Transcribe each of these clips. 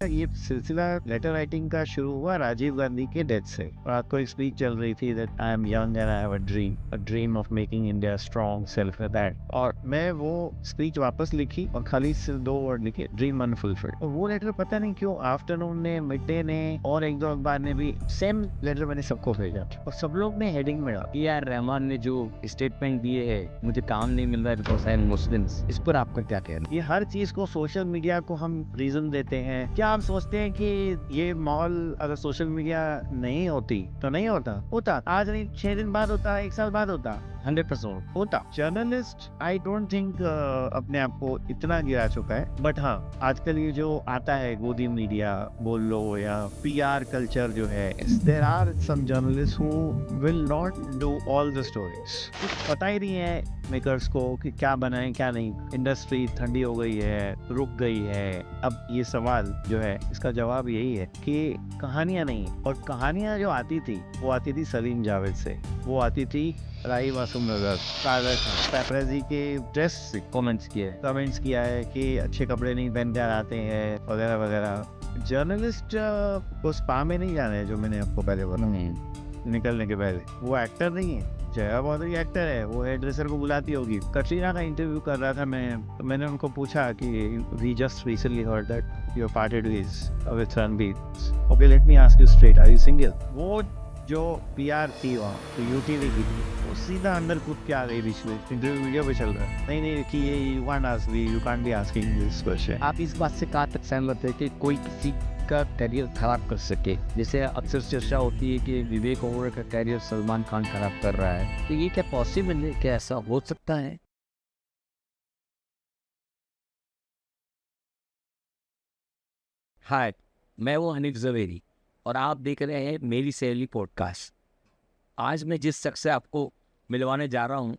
ये सिलसिला letter writing का शुरू हुआ राजीव गांधी के डेथ से। रात को एक स्पीच चल रही थी that I am young and I have a dream of making India strong self that. और मैं वो स्पीच वापस लिखी और खाली सिर्फ 2 वर्ड लिखे, ड्रीम अनफुलफिल्ड। और वो लेटर पता नहीं क्यों आफ्टरनून ने, मिड डे ने और एक दो अखबार ने भी सेम लेटर मैंने सबको भेजा और सब लोग ने हेडिंग में डाला। यार रहमान ने जो स्टेटमेंट दिए है, मुझे काम नहीं मिल रहा है बिकॉज आई एम मुस्लिम्स, इस पर आपका क्या कहना है? ये हर चीज को सोशल मीडिया को हम रीजन देते हैं। क्या आप सोचते हैं कि ये माहौल अगर सोशल मीडिया नहीं होती तो नहीं होता आज नहीं 6 दिन बाद होता, 1 साल बाद होता, 100% होता। जर्नलिस्ट आई डोंट थिंक अपने आप को इतना गिरा चुका है, बट हाँ आजकल ये जो आता है गोदी मीडिया बोल लो या पीआर कल्चर जो है, there are some journalist who will not do all the stories. कुछ पता ही नहीं है मेकर्स को कि क्या बनाएं क्या नहीं। इंडस्ट्री ठंडी हो गई है, रुक गई है। अब ये सवाल जो है इसका जवाब यही है कि कहानियां नहीं, और कहानियां जो आती थी वो आती थी सलीम जावेद से, वो आती थी राही मासूम नजर, कादर खान, पेपरेजी के ड्रेस से कमेंट्स किया है कि अच्छे कपड़े नहीं पहन कर आते हैं वगैरह वगैरह। जर्नलिस्ट को स्पा में नहीं जाना है, जो मैंने आपको पहले बोला निकलने के पहले। वो एक्टर नहीं है, जया बॉर्डरी एक्टर है, वो हेयर ड्रेसर को बुलाती होगी। कटरीना का इंटरव्यू कर रहा था मैं, तो मैंने उनको पूछा कि we just recently heard that you parted with Ranbir. Okay let me ask you straight, are you single? वो जो पीआर थी वहाँ तो यूटीवी की थी, वो सीधा अंदर कूद के आ गई बीच में। इंटरव्यू वीडियो पे चल रहा है, नहीं कि ये you can't be asking this question. आप इस बात से कहाँ तक सहमत है कि कोई किसी का करियर खराब कर सके? जैसे अक्सर चर्चा होती है कि विवेक ओबरॉय का करियर सलमान खान खराब कर रहा है, तो ये क्या पॉसिबल है, क्या ऐसा हो सकता है? हाय, मैं वो हनीफ जवेरी और आप देख रहे हैं मेरी सहेली पॉडकास्ट। आज मैं जिस शख्स से आपको मिलवाने जा रहा हूँ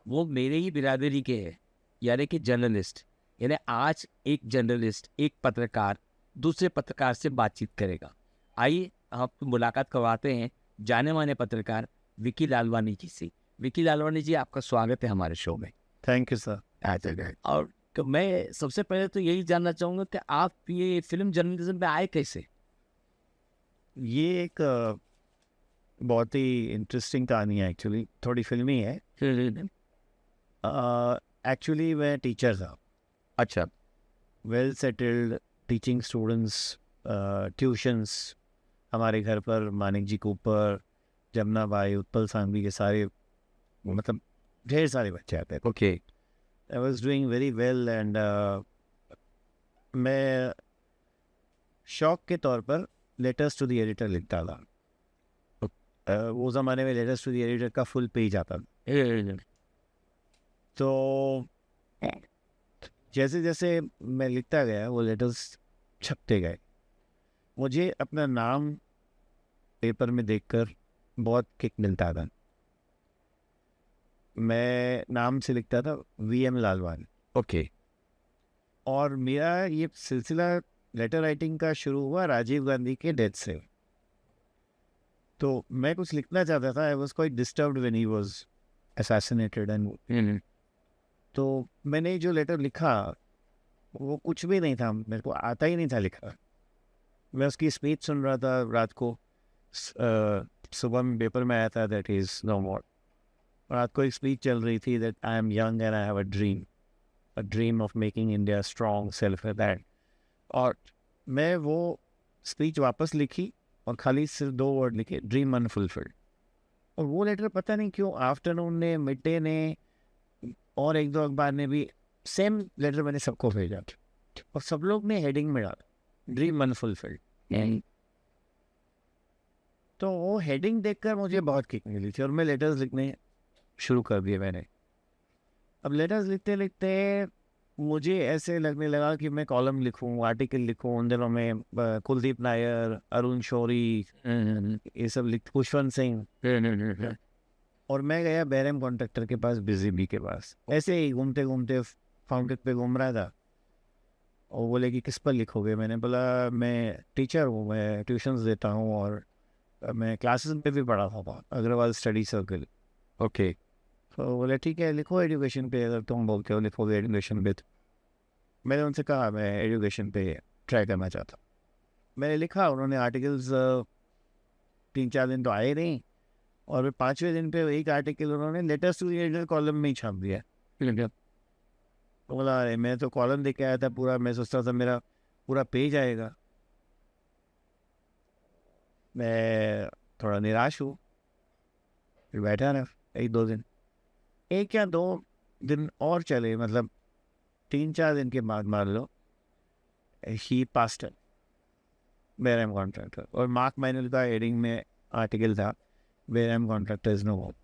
वो मेरे ही बिरादरी के है, यानी कि जर्नलिस्ट। यानी आज एक जर्नलिस्ट, एक पत्रकार दूसरे पत्रकार से बातचीत करेगा। आइए हम मुलाकात करवाते हैं जाने माने पत्रकार विकी लालवानी जी से। विकी लालवानी जी, आपका स्वागत है हमारे शो में। Thank you sir. और तो मैं सबसे पहले तो यही जानना चाहूँगा कि आप ये फिल्म जर्नलिज्म में आए कैसे? ये एक बहुत ही इंटरेस्टिंग कहानी है, एक्चुअली थोड़ी फिल्मी है। एक्चुअली मैं टीचर था, अच्छा, well settled, teaching students, tuitions. हमारे घर पर मानिक जी कूपर, जमुना बाई, उत्पल सांघवी के सारे, मतलब ढेर सारे बच्चे आते थे। Okay, I was doing very well and मैं शौक के तौर पर लेटर्स टू द एडिटर लिखता था। वो ज़माने में लेटर्स टू द एडिटर का फुल पेज आता था। तो जैसे जैसे मैं लिखता गया वो लेटर्स छपते गए। मुझे अपना नाम पेपर में देखकर बहुत किक मिलता था। मैं नाम से लिखता था VM लालवानी। ओके, और मेरा ये सिलसिला लेटर राइटिंग का शुरू हुआ राजीव गांधी के डेथ से। तो मैं कुछ लिखना चाहता था, I was quite disturbed when he was assassinated and तो मैंने जो लेटर लिखा वो कुछ भी नहीं था, मेरे को आता ही नहीं था लिखा। मैं उसकी स्पीच सुन रहा था रात को, सुबह में पेपर में आया था दैट इज़ नो मोर। रात को एक स्पीच चल रही थी that I am young and I have a dream of making India strong self that. और मैं वो स्पीच वापस लिखी और खाली सिर्फ 2 वर्ड लिखे, ड्रीम अनफुलफिल्ड। और वो लेटर पता नहीं क्यों आफ्टरनून ने, मिड डे ने और एक दो अखबार ने भी सेम लेटर मैंने सबको भेजा और सब लोग ने हेडिंग में डाला ड्रीम अनफुलफिल्ड। तो वो हेडिंग देखकर मुझे बहुत किक मिली थी और मैं लेटर्स लिखने शुरू कर दिए मैंने। अब लेटर्स लिखते लिखते मुझे ऐसे लगने लगा कि मैं कॉलम लिखूं, आर्टिकल लिखूं। उन दिनों में कुलदीप नायर, अरुण शौरी, ये सब लिख, खुशवंत सिंह। और मैं गया बैरम कॉन्ट्रैक्टर के पास, बिजी बी के पास, ऐसे ही घूमते घूमते फाउंटेन पे घूम रहा था। और बोले कि किस पर लिखोगे? मैंने बोला मैं टीचर हूँ, मैं ट्यूशन्स देता हूँ और मैं क्लासेस में भी पढ़ाता था, अग्रवाल स्टडी सर्कल। ओके, तो बोले ठीक है लिखो एजुकेशन पे, अगर तुम बोलते हो लिखोगे एजुकेशन पे। तो मैंने उनसे कहा मैं एजुकेशन पे ट्राई करना चाहता हूँ। मैंने लिखा, उन्होंने आर्टिकल्स 3-4 दिन तो आए नहीं, और फिर 5वें दिन पे एक आर्टिकल उन्होंने लेटेस्ट टू द कॉलम में ही छाप दिया। तो बोला अरे मैं तो कॉलम देके आया था पूरा, मैं सोचता था मेरा पूरा पेज आएगा। मैं थोड़ा निराश हूँ, फिर बैठा रहा 1-2 दिन, 1 या 2 दिन और चले, मतलब 3-4 दिन के बाद मान लो he passed where I am contractor, और मार्क मैनुअल का हेडिंग में आर्टिकल था, where I am contractor is no hope.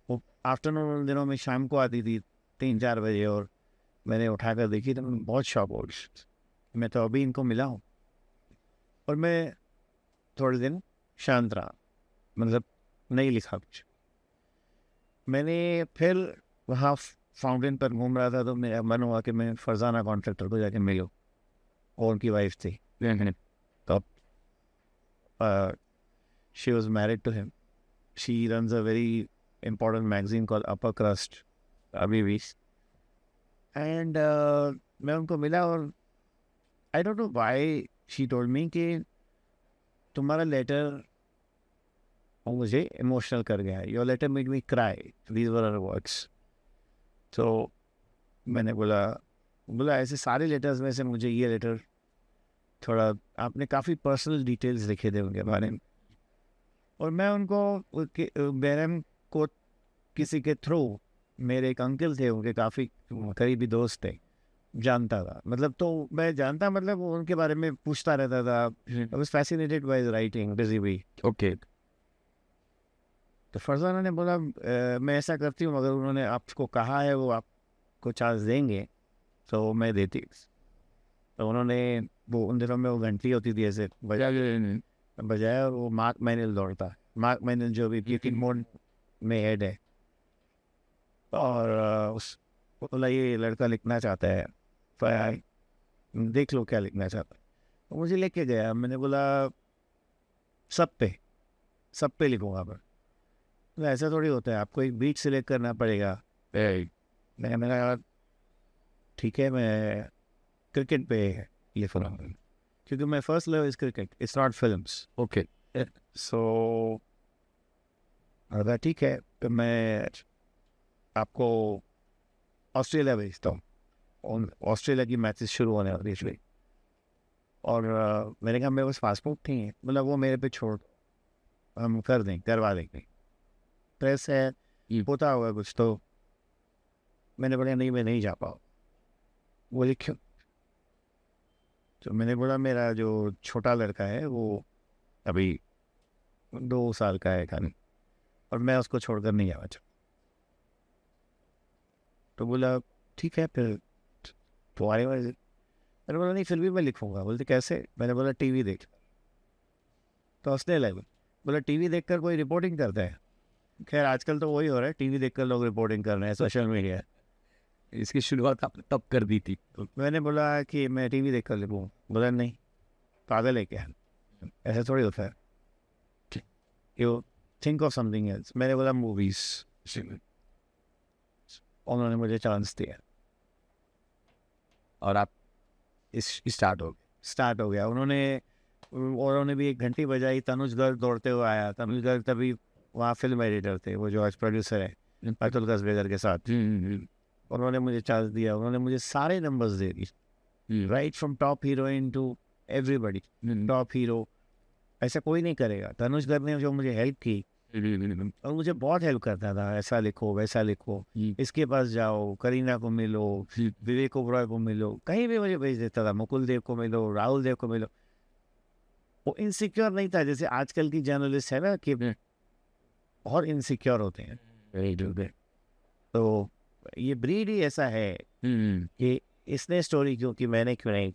वो आफ्टरनून उन दिनों में शाम को आती थी 3-4 बजे, और मैंने उठाकर देखी तो मैं बहुत शॉक हो गई, मैं तो अभी इनको मिला हूँ। और मैं थोड़े दिन शांत रहा, मतलब नहीं लिखा कुछ। मैंने फिर वहाँ फाउंटेन पर घूम रहा था, तो मेरा मन हुआ कि मैं फरजाना कॉन्ट्रैक्टर को जाके मिलूँ, और उनकी वाइफ थी तो she was married to him, she runs a very important magazine called Upper Crust अभी भी। एंड मैं उनको मिला, और I don't know why she told me कि तुम्हारा लेटर मुझे इमोशनल कर गया है, your letter made me cry, these were her words. तो मैंने बोला ऐसे सारे लेटर्स में से मुझे ये लेटर थोड़ा, आपने काफ़ी पर्सनल डिटेल्स लिखे थे उनके बारे में, और मैं उनको बैरम को किसी के थ्रू, मेरे एक अंकल थे उनके काफ़ी करीबी दोस्त थे, जानता था, मतलब तो मैं जानता, मतलब उनके बारे में पूछता रहता था। I was fascinated by his writing, busy भी। ओके। तो फरजाना ने बोला मैं ऐसा करती हूँ, अगर उन्होंने आपको कहा है वो आपको चांस देंगे तो मैं देती। तो उन्होंने वो उन दिनों में वो घंटी होती थी ऐसे बजाया, और वो मार्क मैनुअल दौड़ता, मार्क मैनुअल जो भी क्लिकिंग मोड में हेड है, और उस बोला ये लड़का लिखना चाहता है, पर देख लो क्या लिखना चाहता है। तो मुझे लेके गया, मैंने बोला सब पे लिखूंगा मैं। तो ऐसा थोड़ी होता है, आपको एक बीट सिलेक्ट करना पड़ेगा। मैंने कहा ठीक है, मैं क्रिकेट पे लिखूंगा, क्योंकि मैं first love is cricket, it's not films. Okay. So अगर ठीक है तो मैं आपको ऑस्ट्रेलिया भेजता हूँ, और ऑस्ट्रेलिया की मैचेस शुरू होने वाली इसलिए। और मैंने कहा मेरे पास पासपोर्ट नहीं है, मतलब वो मेरे पे छोड़, हम करवा देंगे, प्रेस है होता होगा कुछ। तो मैंने बोला नहीं, मैं नहीं जा पाऊँ। बोले क्यों? तो मैंने बोला मेरा जो छोटा लड़का है वो अभी 2 साल का है खाने, और मैं उसको छोड़कर नहीं जाना चाहता। तो बोला ठीक है फिर तुम्हारी मर्जी। मैंने बोला नहीं फिर भी मैं लिखूंगा। बोलते कैसे? मैंने बोला टीवी देख। तो हंसने लगे, बोला टीवी देखकर कोई रिपोर्टिंग करता है? खैर आजकल तो वही हो रहा है, टीवी देखकर लोग रिपोर्टिंग कर रहे हैं, सोशल मीडिया। इसकी शुरुआत आपने तब कर दी थी? तो मैंने बोला कि मैं टीवी देखकर लिखूँ। बोला नहीं, पागल है क्या, ऐसा थोड़ी होता है, you think of something else. मैंने बोला मूवीज। उन्होंने मुझे चांस दिया, और आप स्टार्ट हो गए। स्टार्ट हो गया। उन्होंने भी एक घंटी बजाई, तनुज गर्ग दौड़ते हुए आया। तनुज गर्ग तभी वहाँ फिल्म एडिटर थे, वो जो आज प्रोड्यूसर है अतुल कसबेगर के साथ। उन्होंने मुझे चांस दिया, उन्होंने मुझे सारे नंबर्स दे दिए, right from top heroine to everybody, top hero. ऐसा कोई नहीं करेगा। तनुज गर्ग ने जो मुझे हेल्प की, और मुझे बहुत हेल्प करता था, ऐसा लिखो वैसा लिखो, इसके पास जाओ, करीना को मिलो, विवेक ओबरॉय को मिलो, कहीं भी मुझे भेज देता था, मुकुल देव को मिलो, राहुल देव को मिलो। वो इनसिक्योर नहीं था जैसे आजकल की जर्नलिस्ट है ना, कि बहुत इनसिक्योर होते हैं। तो ये ब्रीड ही ऐसा है कि इसने स्टोरी क्यों की, मैंने क्यों नहीं।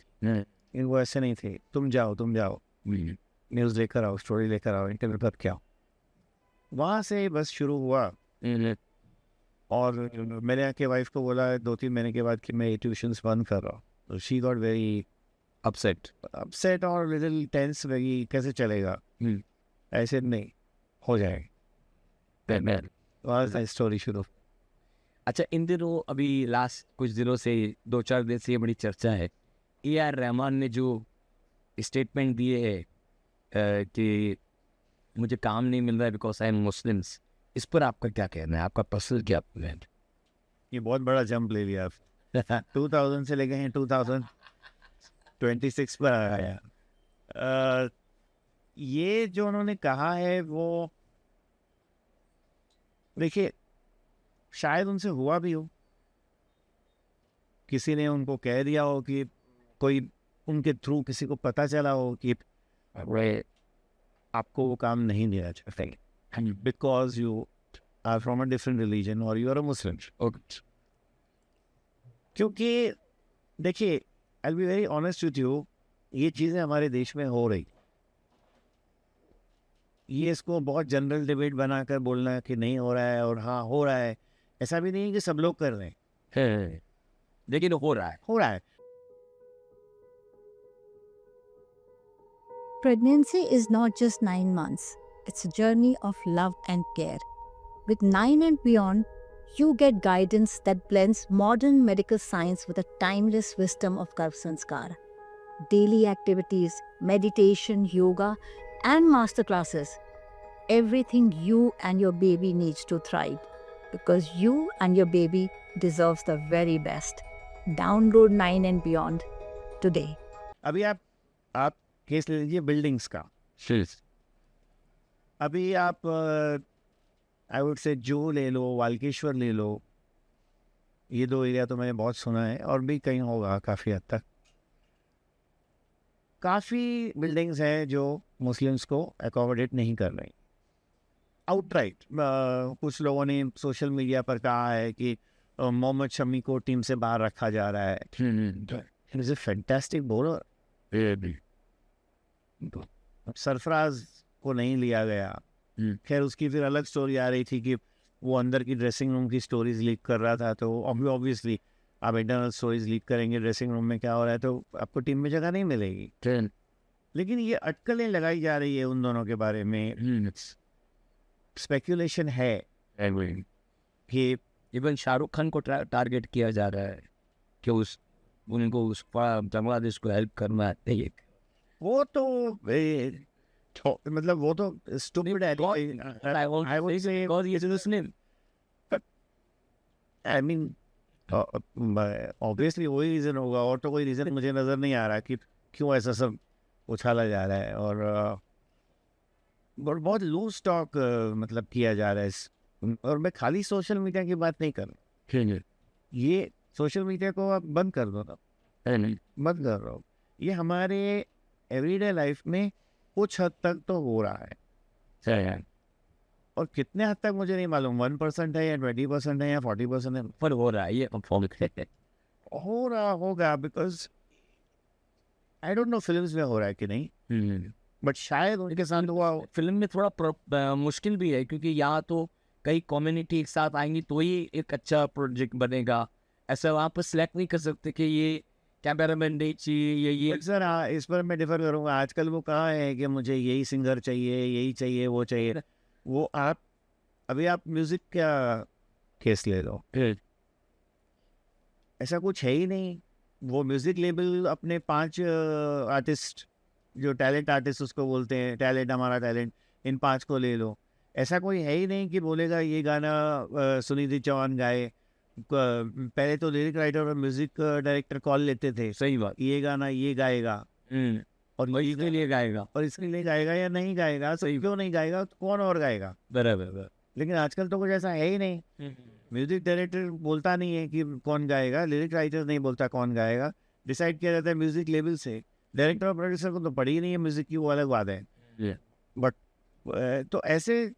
इनको ऐसे नहीं थे, तुम जाओ न्यूज़ लेकर आओ, स्टोरी लेकर आओ, इंटरव्यू कर क्या। वहाँ से बस शुरू हुआ। और मैंने आके वाइफ को बोला 2-3 महीने के बाद कि मैं ट्यूशन्स बंद कर रहा हूँ। तो शी गॉट वेरी अपसेट और लिटिल टेंस लगी, कैसे चलेगा, ऐसे नहीं हो जाएगा। वहाँ से स्टोरी शुरू। अच्छा, इन दिनों अभी लास्ट कुछ दिनों से 2-4 दिन से ये बड़ी चर्चा है, AR रहमान ने जो स्टेटमेंट दिए है कि मुझे काम नहीं मिल रहा है बिकॉज आई एम मुस्लिम्स, इस पर आपका क्या कहना है, आपका पर्सनल क्या है? ये बहुत बड़ा जंप ले लिया आप 2000 से लेके 2026 पर आ गया। ये जो उन्होंने कहा है वो देखिए शायद उनसे हुआ भी हो, किसी ने उनको कह दिया हो कि कोई उनके थ्रू किसी को पता चला हो कि आपको वो काम नहीं दिया चाहते because you are from a different religion और यू आर अ मुस्लिम। क्योंकि देखिए I be very honest with you, ये चीज़ें हमारे देश में हो रही, ये इसको बहुत जनरल डिबेट बनाकर बोलना कि नहीं हो रहा है और हाँ हो रहा है, ऐसा भी नहीं है कि सब लोग कर रहे हैं, लेकिन हो रहा है। हो रहा है। Pregnancy is not just 9 months, it's a journey of love and care. With 9 and beyond, you get guidance that blends modern medical science with the timeless wisdom of Garv Sanskar. Daily activities, meditation, yoga, and masterclasses. Everything you and your baby needs to thrive. Because you and your baby deserves the very best. Download 9 and beyond today. अभी आप case ले लीजिए buildings का। अभी आप I would say जो ले लो, वाल्केश्वर ले लो, ये दो एरिया तो मैंने बहुत सुना है और भी कहीं होगा काफ़ी हद तक। काफ़ी बिल्डिंग्स हैं जो मुस्लिम्स को अकोमोडेट नहीं कर रही आउटराइट। कुछ लोगों ने सोशल मीडिया पर कहा है कि मोहम्मद शमी को टीम से बाहर रखा जा रहा है। Is a fantastic bowler. Sarfaraz को नहीं लिया गया। खैर उसकी फिर अलग स्टोरी आ रही थी कि वो अंदर की ड्रेसिंग रूम की स्टोरीज लीक कर रहा था, तो ऑब्वियसली आप इंटरनल स्टोरीज लीक करेंगे ड्रेसिंग रूम में क्या हो रहा है तो आपको टीम में जगह नहीं मिलेगी। लेकिन ये अटकलें लगाई जा रही है उन दोनों के बारे में। स्पेकुलेशन है कि इवन शाहरुख खान को टारगेट किया जा रहा है कि उनको उस बांग्लादेश को हेल्प करना है। वो तो मतलब वो तो स्टूपिड है। आई मीन ऑब्वियसली वही रीज़न होगा और तो कोई रीज़न मुझे नज़र नहीं आ रहा कि क्यों ऐसा सब उछाला जा रहा है। और बहुत लूज टॉक मतलब किया जा रहा है और मैं खाली सोशल मीडिया की बात नहीं कर रहा। ये सोशल मीडिया को आप बंद कर दो ना, बंद कर रहा हूँ। ये हमारे एवरीडे लाइफ में कुछ हद तक तो हो रहा है और कितने हद तक मुझे नहीं मालूम, 1% है या 20% है या 40% है, पर हो रहा है। ये हो रहा होगा because I don't no films में हो रहा है कि नहीं, बट शायद उनके साथ हुआ। फिल्म में थोड़ा मुश्किल भी है क्योंकि यहाँ तो कई कम्युनिटी एक साथ आएंगी तो ही एक अच्छा प्रोजेक्ट बनेगा। ऐसा वहाँ पर सिलेक्ट नहीं कर सकते कि ये कैमरामैन नहीं चाहिए ये सर। हाँ इस पर मैं डिफर करूँगा। आजकल वो कहाँ है कि मुझे यही सिंगर चाहिए, यही चाहिए, वो चाहिए। वो अभी आप म्यूज़िक क्या केस ले लो, ऐसा कुछ है ही नहीं। वो म्यूज़िक लेबल अपने 5 आर्टिस्ट जो टैलेंट आर्टिस्ट उसको बोलते हैं, टैलेंट हमारा टैलेंट, इन 5 को ले लो। ऐसा कोई है ही नहीं कि बोलेगा ये गाना सुनिधि चौहान गाए। पहले तो लिरिक राइटर और म्यूजिक डायरेक्टर कॉल लेते थे, सही बात, ये गाना ये गाएगा और इसके लिए गाएगा और इसके लिए गाएगा या नहीं गाएगा, तो क्यों नहीं गाएगा, तो कौन और गाएगा। बराबर। लेकिन आजकल तो कुछ ऐसा है ही नहीं। म्यूजिक डायरेक्टर बोलता नहीं है कि कौन गाएगा, लिरिक राइटर नहीं बोलता कौन गाएगा, डिसाइड किया जाता है म्यूजिक लेवल से। डायरेक्टर और प्रोड्यूसर को तो पड़ी ही नहीं है म्यूजिक की, वो अलग बात है। बट तो ऐसे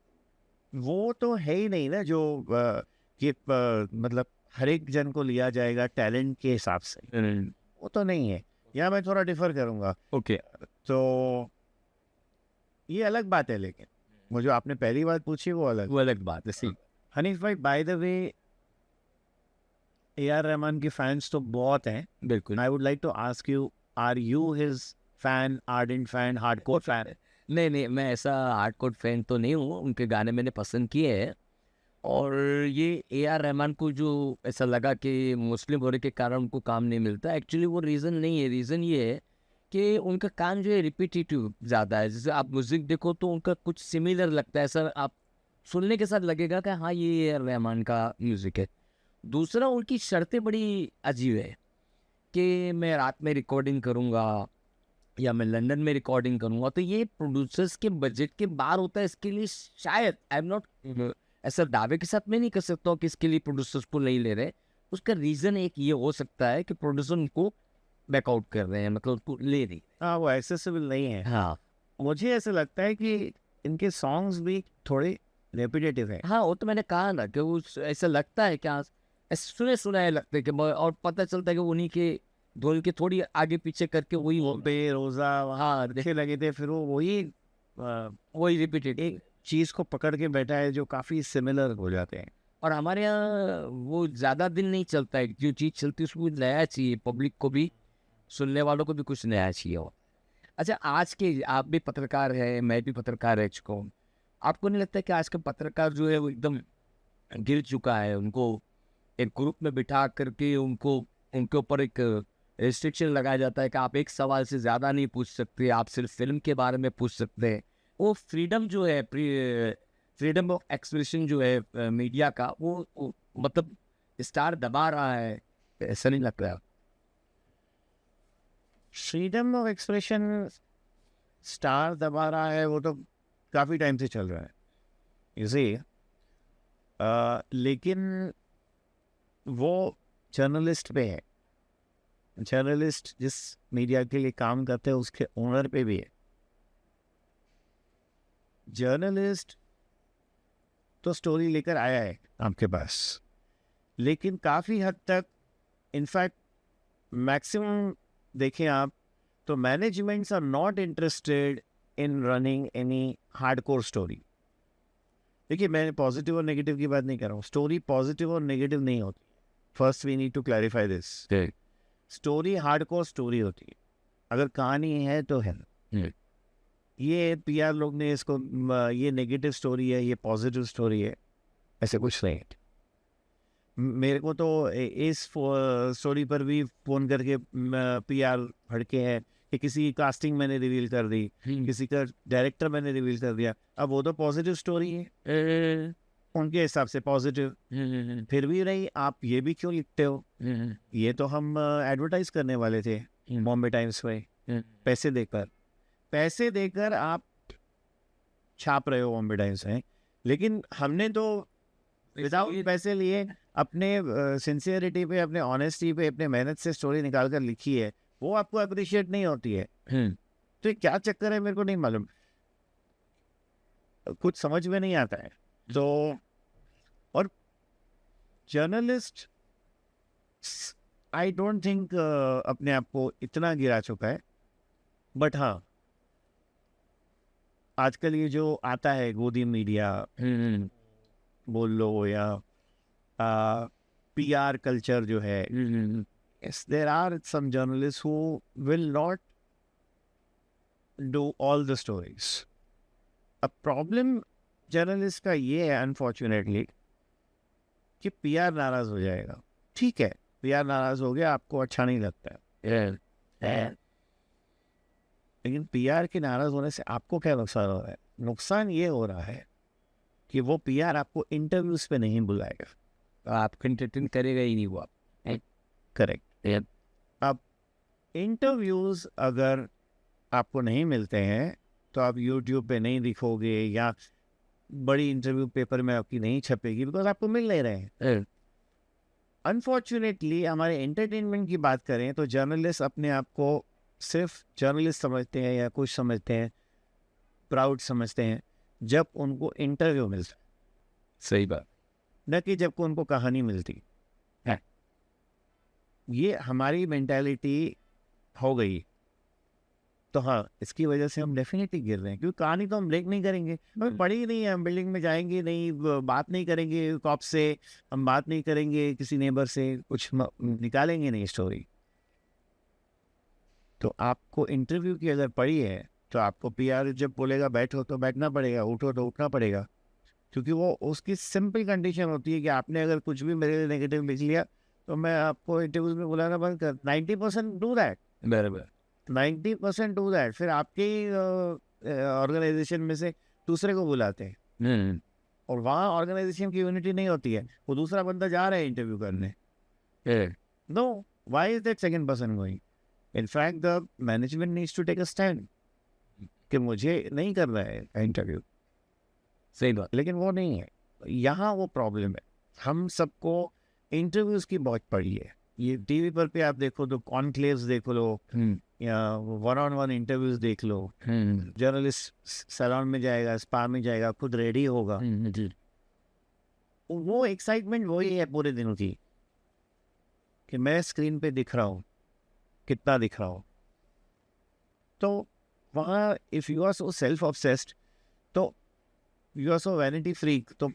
वो तो है ही नहीं ना जो कि मतलब हर एक जन को लिया जाएगा टैलेंट के हिसाब से, वो तो नहीं है। या मैं थोड़ा डिफर करूँगा। ओके तो ये अलग बात है, लेकिन वो जो आपने पहली बात पूछी वो अलग बात है। हनीफ भाई, by the way AR Rahman के फैंस तो बहुत हैं। बिल्कुल। I would like to ask you, are you his fan, ardent fan, hardcore fan? नहीं, मैं ऐसा हार्डकोर फैन तो नहीं हूँ। उनके गाने मैंने पसंद किए हैं और ये AR रहमान को जो ऐसा लगा कि मुस्लिम होने के कारण उनको काम नहीं मिलता, एक्चुअली वो रीज़न नहीं है। रीज़न ये है कि उनका काम जो है रिपीटेटिव ज़्यादा है। जैसे आप म्यूज़िक देखो तो उनका कुछ सिमिलर लगता है, सर आप सुनने के साथ लगेगा कि हाँ ये रहमान का म्यूज़िक है। दूसरा उनकी शर्तें बड़ी अजीब है कि मैं रात में रिकॉर्डिंग करूँगा या मैं लंदन में रिकॉर्डिंग करूँगा, तो ये प्रोड्यूसर्स के बजट के बाहर होता है। इसके लिए शायद आई एम नॉट ऐसा दावे के साथ मैं नहीं कर सकता हूँ कि इसके लिए प्रोड्यूसर्स को नहीं ले रहे। उसका रीज़न एक ये हो सकता है कि प्रोड्यूसर उनको बैकआउट कर रहे हैं, मतलब उनको ले नहीं। हाँ, वो एक्सेसिबल नहीं है। हाँ मुझे ऐसा लगता है कि इनके सॉन्ग्स भी थोड़े रेपिटेटिव हैं। हाँ, वो तो मैंने कहा ना कि वो ऐसा लगता है क्या, सुने सुनाए लगते हैं कि और पता चलता है कि उन्हीं के धुन के थोड़ी आगे पीछे करके वही हो बेरोजा हाँ अच्छे लगे थे, फिर वो वही रिपीटेड। एक चीज को पकड़ के बैठा है जो काफी सिमिलर हो जाते हैं। और हमारे यहाँ वो ज़्यादा दिन नहीं चलता है, जो चीज़ चलती है उसको कुछ नया चाहिए, पब्लिक को भी, सुनने वालों को भी कुछ नया चाहिए हो। अच्छा, आज के आप भी पत्रकार है, मैं भी पत्रकार रह चुका हूँ, आपको नहीं लगता कि आज का पत्रकार जो है वो एकदम गिर चुका है? उनको एक ग्रुप में बिठा करके उनको उनके ऊपर एक रिस्ट्रिक्शन लगाया जाता है कि आप एक सवाल से ज़्यादा नहीं पूछ सकते, आप सिर्फ फिल्म के बारे में पूछ सकते हैं। वो फ्रीडम जो है, फ्रीडम ऑफ एक्सप्रेशन जो है मीडिया का, वो मतलब स्टार दबा रहा है, ऐसा नहीं लगता है? फ्रीडम ऑफ एक्सप्रेशन स्टार दबा रहा है, वो तो काफी टाइम से चल रहा है इसे, लेकिन वो जर्नलिस्ट पे है। जर्नलिस्ट जिस मीडिया के लिए काम करते हैं उसके ओनर पे भी है। जर्नलिस्ट तो स्टोरी लेकर आया है आपके पास, लेकिन काफ़ी हद तक, इनफैक्ट मैक्सिमम देखें आप तो managements are not interested in running any hardcore story. देखिए, मैं पॉजिटिव और नेगेटिव की बात नहीं कर रहा हूँ। स्टोरी पॉजिटिव और नेगेटिव नहीं होती। First we need to clarify this. Story hardcore story होती है, अगर कहानी है तो है। ये पीआर लोग ने इसको ये नेगेटिव स्टोरी है, ये पॉजिटिव स्टोरी है, ऐसे कुछ नहीं है। मेरे को तो इस स्टोरी पर भी फ़ोन करके पीआर भड़के हैं कि किसी की कास्टिंग मैंने रिवील कर दी, किसी का डायरेक्टर मैंने रिवील कर दिया। अब वो तो पॉजिटिव स्टोरी है उनके हिसाब से पॉजिटिव, फिर भी नहीं, आप ये भी क्यों लिखते हो? ये तो हम एडवर्टाइज करने वाले थे बॉम्बे टाइम्स में, पैसे देकर आप छाप रहे हो बॉम्बे टाइम्स में, लेकिन हमने तो विदाउट पैसे लिए अपने सिंसियरिटी पे, अपने ऑनेस्टी पे, अपने मेहनत से स्टोरी निकाल कर लिखी है, वो आपको अप्रिशिएट नहीं होती है। तो ये क्या चक्कर है मेरे को नहीं मालूम, कुछ समझ में नहीं आता है। तो और जर्नलिस्ट आई डोंट थिंक अपने आप को इतना गिरा चुका है, बट हाँ आजकल ये जो आता है गोदी मीडिया बोल लो या पीआर कल्चर जो है, yes, there are some journalists who will not do all the stories. अब प्रॉब्लम जर्नलिस्ट का ये है अनफॉर्चुनेटली कि पीआर नाराज हो जाएगा। ठीक है, पीआर नाराज हो गया, आपको अच्छा नहीं लगता है, लेकिन पीआर के नाराज होने से आपको क्या नुकसान हो रहा है? नुकसान ये हो रहा है कि वो पीआर आपको इंटरव्यूज पे नहीं बुलाएगा, आपको एंटरटेन करेगा ही नहीं वो आप। करेक्ट। अब इंटरव्यूज अगर आपको नहीं मिलते हैं तो आप यूट्यूब पे नहीं दिखोगे या बड़ी इंटरव्यू पेपर में आपकी नहीं छपेगी, बिकॉज आपको मिल नहीं रहे हैं। अनफॉर्चुनेटली हमारे एंटरटेनमेंट की बात करें तो जर्नलिस्ट अपने आप को सिर्फ जर्नलिस्ट समझते हैं या कुछ समझते हैं, प्राउड समझते हैं जब उनको इंटरव्यू मिलता है, सही बात, न कि जब को उनको कहानी मिलती है। ये हमारी मेंटालिटी हो गई। तो हाँ, इसकी वजह से हम डेफिनेटली गिर रहे हैं, क्योंकि कहानी तो हम ब्रेक नहीं करेंगे, हमें पड़ी ही नहीं है, हम बिल्डिंग में जाएंगे नहीं, बात नहीं करेंगे कॉप से, हम बात नहीं करेंगे किसी नेबर से, कुछ निकालेंगे नहीं स्टोरी। तो आपको इंटरव्यू की अगर पड़ी है तो आपको पीआर जब बोलेगा बैठो तो बैठना पड़ेगा, उठो तो उठना पड़ेगा, क्योंकि वो उसकी सिंपल कंडीशन होती है कि आपने अगर कुछ भी मेरे लिए नेगेटिव लिख लिया तो मैं आपको इंटरव्यूज में बुलाना बंद कर। 90% डू दैट। बराबर। 90% डू दैट, फिर आपके ऑर्गेनाइजेशन में से दूसरे को बुलाते हैं और वहाँ ऑर्गेनाइजेशन की यूनिटी नहीं होती है, वो दूसरा बंदा जा रहा है इंटरव्यू करने, no, why is that second person going? In fact, the management needs to take a stand कि मुझे नहीं करना है इंटरव्यू, सही बात। लेकिन वो नहीं है। यहाँ वो प्रॉब्लम है, हम सबको इंटरव्यूज की बहुत पड़ी है। ये टीवी पर पे आप देखो तो कॉन्क्लेव्स देख लो या वन ऑन वन इंटरव्यूज देख लो, जर्नलिस्ट सैलून में जाएगा, स्पा में जाएगा, खुद रेडी होगा, जी। वो एक्साइटमेंट वही है पूरे दिनों की कि मैं स्क्रीन पे दिख रहा हूँ, कितना दिख रहा हूँ। तो वहाँ if you are so self obsessed, तो you are so vanity freak, तो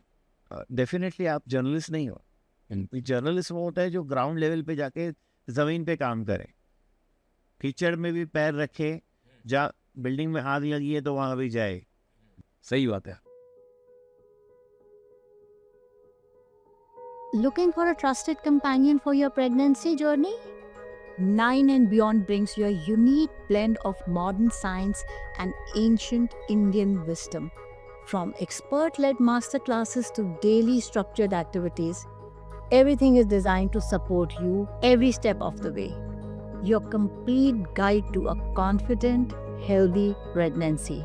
डेफिनेटली आप जर्नलिस्ट नहीं हो। जर्नलिस्ट वो होता है जो ग्राउंड लेवल पे जाके ज़मीन पे काम करे, कीचड़ में भी पैर रखे, जा बिल्डिंग में आग लगी है तो वहाँ भी जाए। सही बात है। Looking for a trusted companion for your pregnancy journey? 9 and Beyond brings you a unique blend of modern science and ancient Indian wisdom. From expert-led masterclasses to daily structured activities, everything is designed to support you every step of the way. Your complete guide to a confident, healthy pregnancy.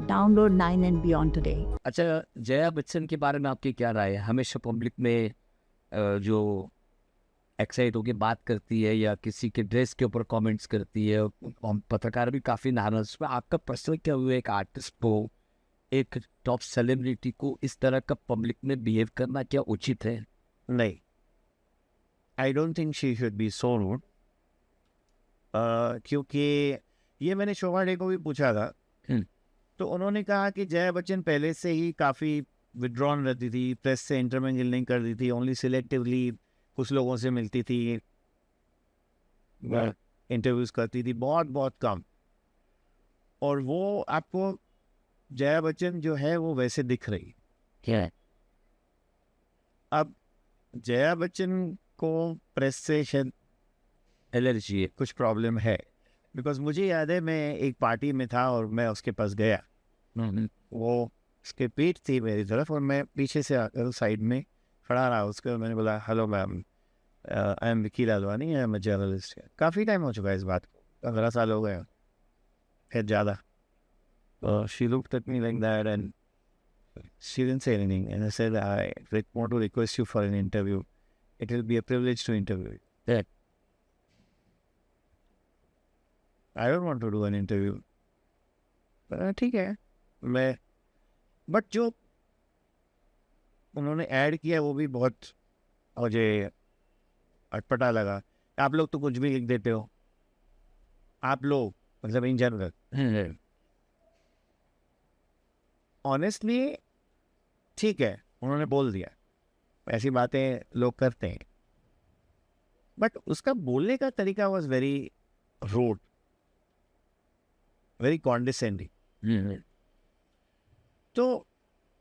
Download 9 and Beyond today. अच्छा, जया बच्चन के बारे में आपकी क्या राय है? हमेशा public में जो एक्साइट होकर बात करती है या किसी के ड्रेस के ऊपर कमेंट्स करती है, पत्रकार भी काफ़ी नाराज। आपका पर्सनल क्या हुआ, एक आर्टिस्ट को, एक टॉप सेलिब्रिटी को इस तरह का पब्लिक में बिहेव करना क्या उचित है? नहीं, I don't think she should be so rude, क्योंकि ये मैंने शोभा डे को भी पूछा था, तो उन्होंने कहा कि जया बच्चन पहले से ही काफ़ी विड्रॉन रहती थी, प्रेस से इंटरमिंगल नहीं करती थी, ओनली सिलेक्टिवली कुछ लोगों से मिलती थी, इंटरव्यूज़ करती थी, बहुत बहुत कम। और वो आपको जया बच्चन जो है वो वैसे दिख रही क्या? अब जया बच्चन को प्रेस से शायद एलर्जी है। कुछ प्रॉब्लम है, बिकॉज मुझे याद है मैं एक पार्टी में था और मैं उसके पास गया, वो उसके पीठ थी मेरी तरफ और मैं पीछे से आकर साइड में खड़ा रहा उसके, और मैंने बोला hello ma'am, I am Vicky Lalwani, I am a journalist. काफ़ी टाइम हो चुका है इस बात को, 15 साल हो गए फिर ज़्यादा। She looked at me like that and she didn't say anything and I said I want to request you for an interview, it will be a privilege to interview you. I don't want to do an interview. ठीक है, मैं but जो उन्होंने add किया वो भी बहुत मुझे अटपटा लगा। आप लोग तो कुछ भी लिख देते हो, आप लोग मतलब इन जनरल। ऑनेस्टली ठीक है, उन्होंने बोल दिया, ऐसी बातें लोग करते हैं, बट उसका बोलने का तरीका was very rude, very condescending. तो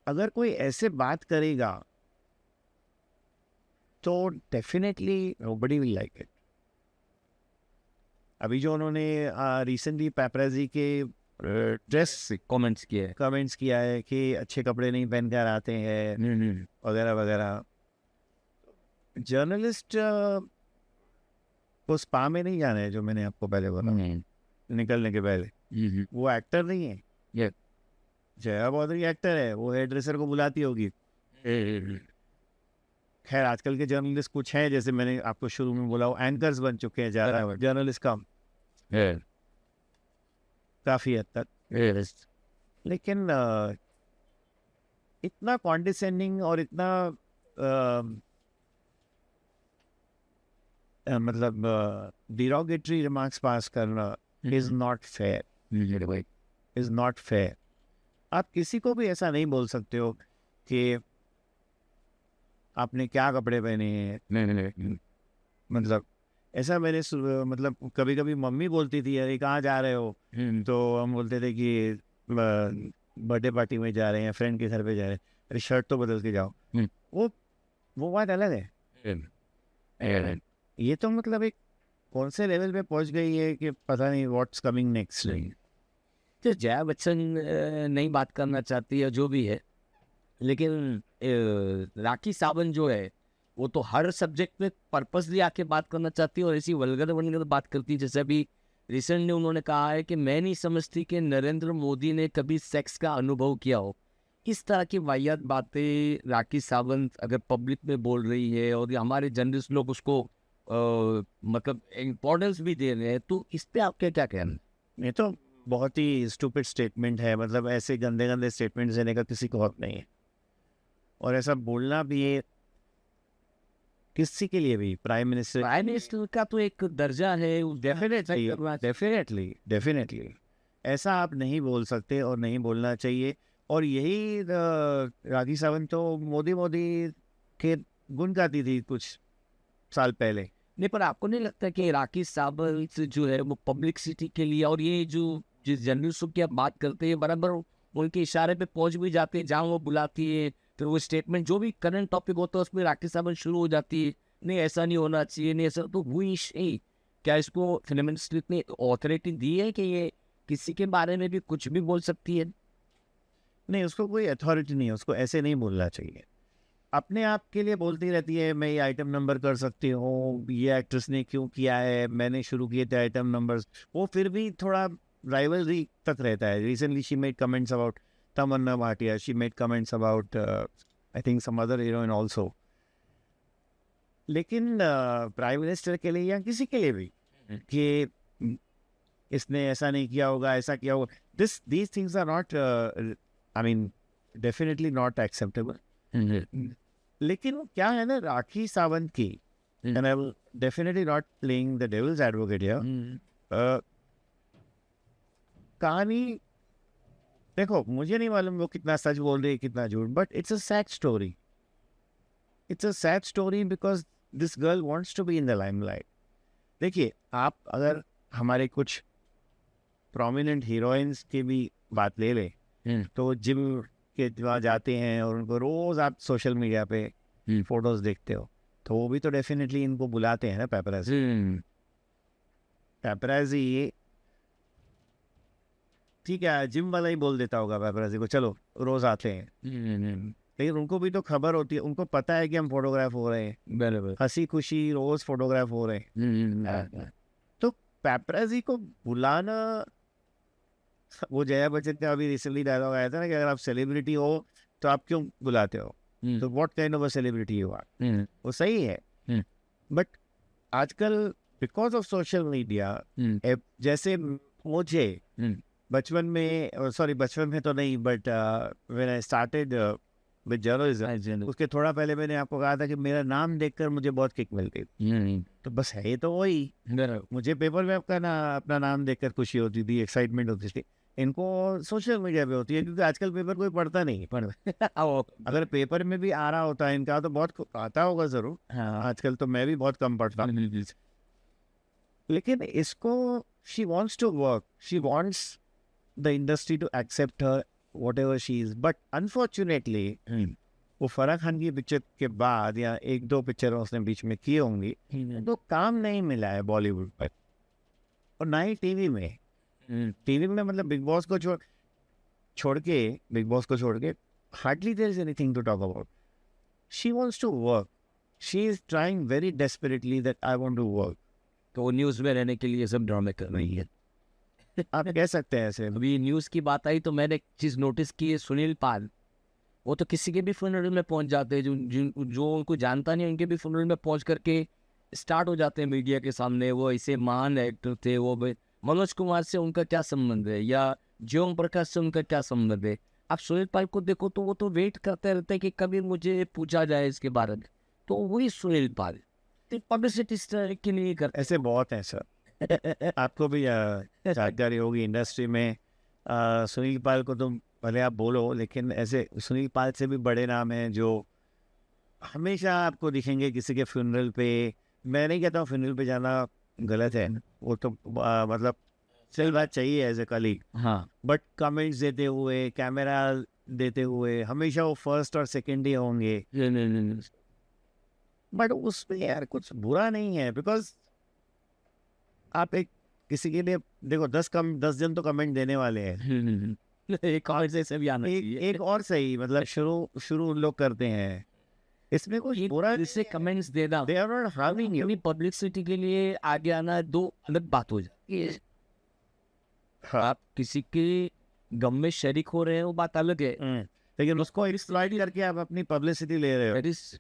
अगर कोई ऐसे बात करेगा तो definitely nobody will like it. अभी जो उन्होंने रिसेंटली पैपराजी के ड्रेस से कमेंट्स किया है कि अच्छे कपड़े नहीं पहन कर आते हैं वगैरह वगैरह। जर्नलिस्ट को स्पा में नहीं जाना है, जो मैंने आपको पहले बोला निकलने के पहले। वो एक्टर नहीं है, जया बॉर्डरी एक्टर है, वो हेयर ड्रेसर को बुलाती होगी। खैर आजकल के जर्नलिस्ट कुछ हैं, जैसे मैंने आपको शुरू में बोला, वो एंकर्स बन चुके हैं ज़्यादा, जर्नलिस्ट कम काफ़ी हद तक। लेकिन इतना कॉन्डिसेंडिंग और इतना मतलब डिरोगेटरी रिमार्क्स पास करना is not fair, is not fair. आप किसी को भी ऐसा नहीं बोल सकते हो कि आपने क्या कपड़े पहने हैं। मतलब ऐसा मैंने मतलब कभी कभी मम्मी बोलती थी, अरे कहाँ जा रहे हो, तो हम बोलते थे कि बर्थडे पार्टी में जा रहे हैं, फ्रेंड के घर पे जा रहे हैं, अरे शर्ट तो बदल के जाओ। वो बात अलग है। ये तो मतलब एक कौन से लेवल पे पहुंच गई है कि पता नहीं व्हाट्स कमिंग नेक्स्ट। नहीं, तो जया बच्चन नहीं बात करना चाहती है जो भी है, लेकिन राखी सावंत जो है वो तो हर सब्जेक्ट में पर्पसली आके बात करना चाहती है और ऐसी वल्गर वल्गर बात करती है। जैसे अभी रिसेंटली उन्होंने कहा है कि मैं नहीं समझती कि नरेंद्र मोदी ने कभी सेक्स का अनुभव किया हो। इस तरह की वाहियात बातें राखी सावंत अगर पब्लिक में बोल रही है और ये हमारे जर्नलिस्ट लोग उसको मतलब इम्पोर्टेंस भी दे रहे हैं, तो इस पे आपके क्या कहना है? ये तो बहुत ही स्टूपिड स्टेटमेंट है, मतलब ऐसे गंदे गंदे स्टेटमेंट देने का किसी को हक नहीं है, और ऐसा बोलना भी ये किसी के लिए भी, प्राइम मिनिस्टर का तो एक दर्जा है, डेफिनेटली डेफिनेटली ऐसा आप नहीं बोल सकते और नहीं बोलना चाहिए। और यही राखी सावंत तो मोदी के गुण गाती थी कुछ साल पहले। नहीं, पर आपको नहीं लगता कि राखी सावंत जो है वो पब्लिसिटी के लिए, और ये जो जिस जर्नलिस्ट की आप बात करते हैं बराबर उनके इशारे पे पहुंच भी जाते हैं, जहाँ वो बुलाती है तो वो स्टेटमेंट जो भी करंट टॉपिक होता है उसमें राखी सावंत शुरू हो जाती है, नहीं ऐसा नहीं होना चाहिए, नहीं ऐसा, तो हुई क्या इसको फिल्म इंडस्ट्री ने ऑथोरिटी दी है कि ये किसी के बारे में भी कुछ भी बोल सकती है? नहीं, उसको कोई अथॉरिटी नहीं है, उसको ऐसे नहीं बोलना चाहिए। अपने आप के लिए बोलती रहती है मैं ये आइटम नंबर कर सकती हूँ, ये एक्ट्रेस ने क्यों किया है, मैंने शुरू किए थे आइटम नंबर्स, वो फिर भी थोड़ा राइवलरी तक रहता है। Recently she made comments about Tamannaah Bhatia, she made comments about I think some other heroine also. लेकिन प्राइम मिनिस्टर के लिए या किसी के लिए भी कि इसने ऐसा नहीं किया होगा, ऐसा किया होगा, these things are not I mean definitely not acceptable। लेकिन क्या है ना, राखी सावंत की, and I will definitely not playing the devil's advocate here, कहानी देखो, मुझे नहीं मालूम वो कितना सच बोल रही है कितना झूठ, but it's a sad story, it's a sad story because this girl wants to be in the limelight. देखिए, आप अगर हमारे कुछ प्रोमिनेंट हीरोइंस की भी बात ले लें तो जिम के वहाँ जाते हैं और उनको रोज आप सोशल मीडिया पे फोटोज देखते हो, तो वो भी तो डेफिनेटली इनको बुलाते हैं ना पेपराजी। पेपराजी ठीक है, जिम वाला ही बोल देता होगा पेपराजी को चलो रोज आते हैं, लेकिन उनको भी तो खबर होती है, उनको पता है कि हम फोटोग्राफ हो रहे हैं, हंसी खुशी रोज फोटोग्राफ हो रहे हैं। तो पेपराजी को बुलाना, वो जया बच्चन का अभी रिसेंटली डायलॉग आया था ना कि अगर आप सेलिब्रिटी हो तो आप क्यों बुलाते हो, तो what kind of a celebrity you are. वो सही है, बट आजकल बिकॉज ऑफ सोशल मीडिया, जैसे मुझे बचपन में, सॉरी बचपन में तो नहीं, but when I started with journalism, उसके थोड़ा पहले मैंने आपको कहा था कि मेरा नाम देखकर मुझे बहुत किक मिलती थी। तो बस है तो वही, मुझे पेपर में अपना नाम देखकर खुशी होती थी, एक्साइटमेंट होती थी। इनको सोशल मीडिया पे होती है, क्योंकि आजकल पेपर कोई पढ़ता नहीं अगर पेपर में भी आ रहा होता है इनका तो बहुत आता होगा जरूर, आजकल तो मैं भी बहुत कम पढ़ता, लेकिन इसको she wants to work, she wants the industry to accept her whatever she is, but unfortunately वो फराह खान की पिक्चर के बाद या एक दो पिक्चर उसने बीच में की होंगी, तो काम नहीं मिला है बॉलीवुड पर, और ना ही टीवी में। टीवी में मतलब बिग बॉस को छोड़ के hardly there is anything to talk about. She wants to work, she is trying very desperately that I want to work. तो वो न्यूज़ में रहने के लिए सब ड्रामे कर रही है। आप कह सकते हैं ऐसे। अभी न्यूज़ की बात आई तो मैंने एक चीज़ नोटिस की है, सुनील पाल, वो तो किसी के भी फ्यूनरल में पहुंच जाते हैं, जो उनको जानता नहीं उनके भी फ्यूनरल में पहुंच करके स्टार्ट हो जाते हैं मीडिया के सामने। वो ऐसे महान एक्टर थे, वो मनोज कुमार से उनका क्या संबंध है, या ज्योम प्रकाश से उनका क्या संबंध है। आप सुनील पाल को देखो तो वो तो वेट करते रहते हैं कि कभी मुझे पूछा जाए इसके बारे में, तो वही सुनील पाल पब्लिसिटी के लिए करते। ऐसे बहुत हैं सर, आपको भी जानकारी होगी इंडस्ट्री में। सुनील पाल को तो भले आप बोलो, लेकिन ऐसे सुनील पाल से भी बड़े नाम हैं जो हमेशा आपको दिखेंगे किसी के फ्यूनरल पे। मैं नहीं कहता हूँ फ्यूनरल पे जाना गलत है, वो तो मतलब सही बात चाहिए एज ए कलीग, हाँ, बट कमेंट्स देते हुए, कैमरा देते हुए हमेशा वो फर्स्ट और सेकेंड ही होंगे। बट उसमें यार कुछ बुरा नहीं है, बिकॉज आप एक किसी के लिए देखो 10 जन तो कमेंट देने वाले हैं, एक और से भी आना चाहिए। एक और सही, मतलब शुरू उन लोग करते हैं, इसमें कुछ बुरा जिससे कमेंट्स देना, they are not harming you. अपनी पब्लिसिटी के लिए आगे आना दो अलग बात हो जाती है। आप किसी के गम में शरीक हो रहे हैं वो बात अलग है। लेकिन उसको एक्सप्लॉइट करके आप अपनी पब्लिसिटी ले रहे हो। That is-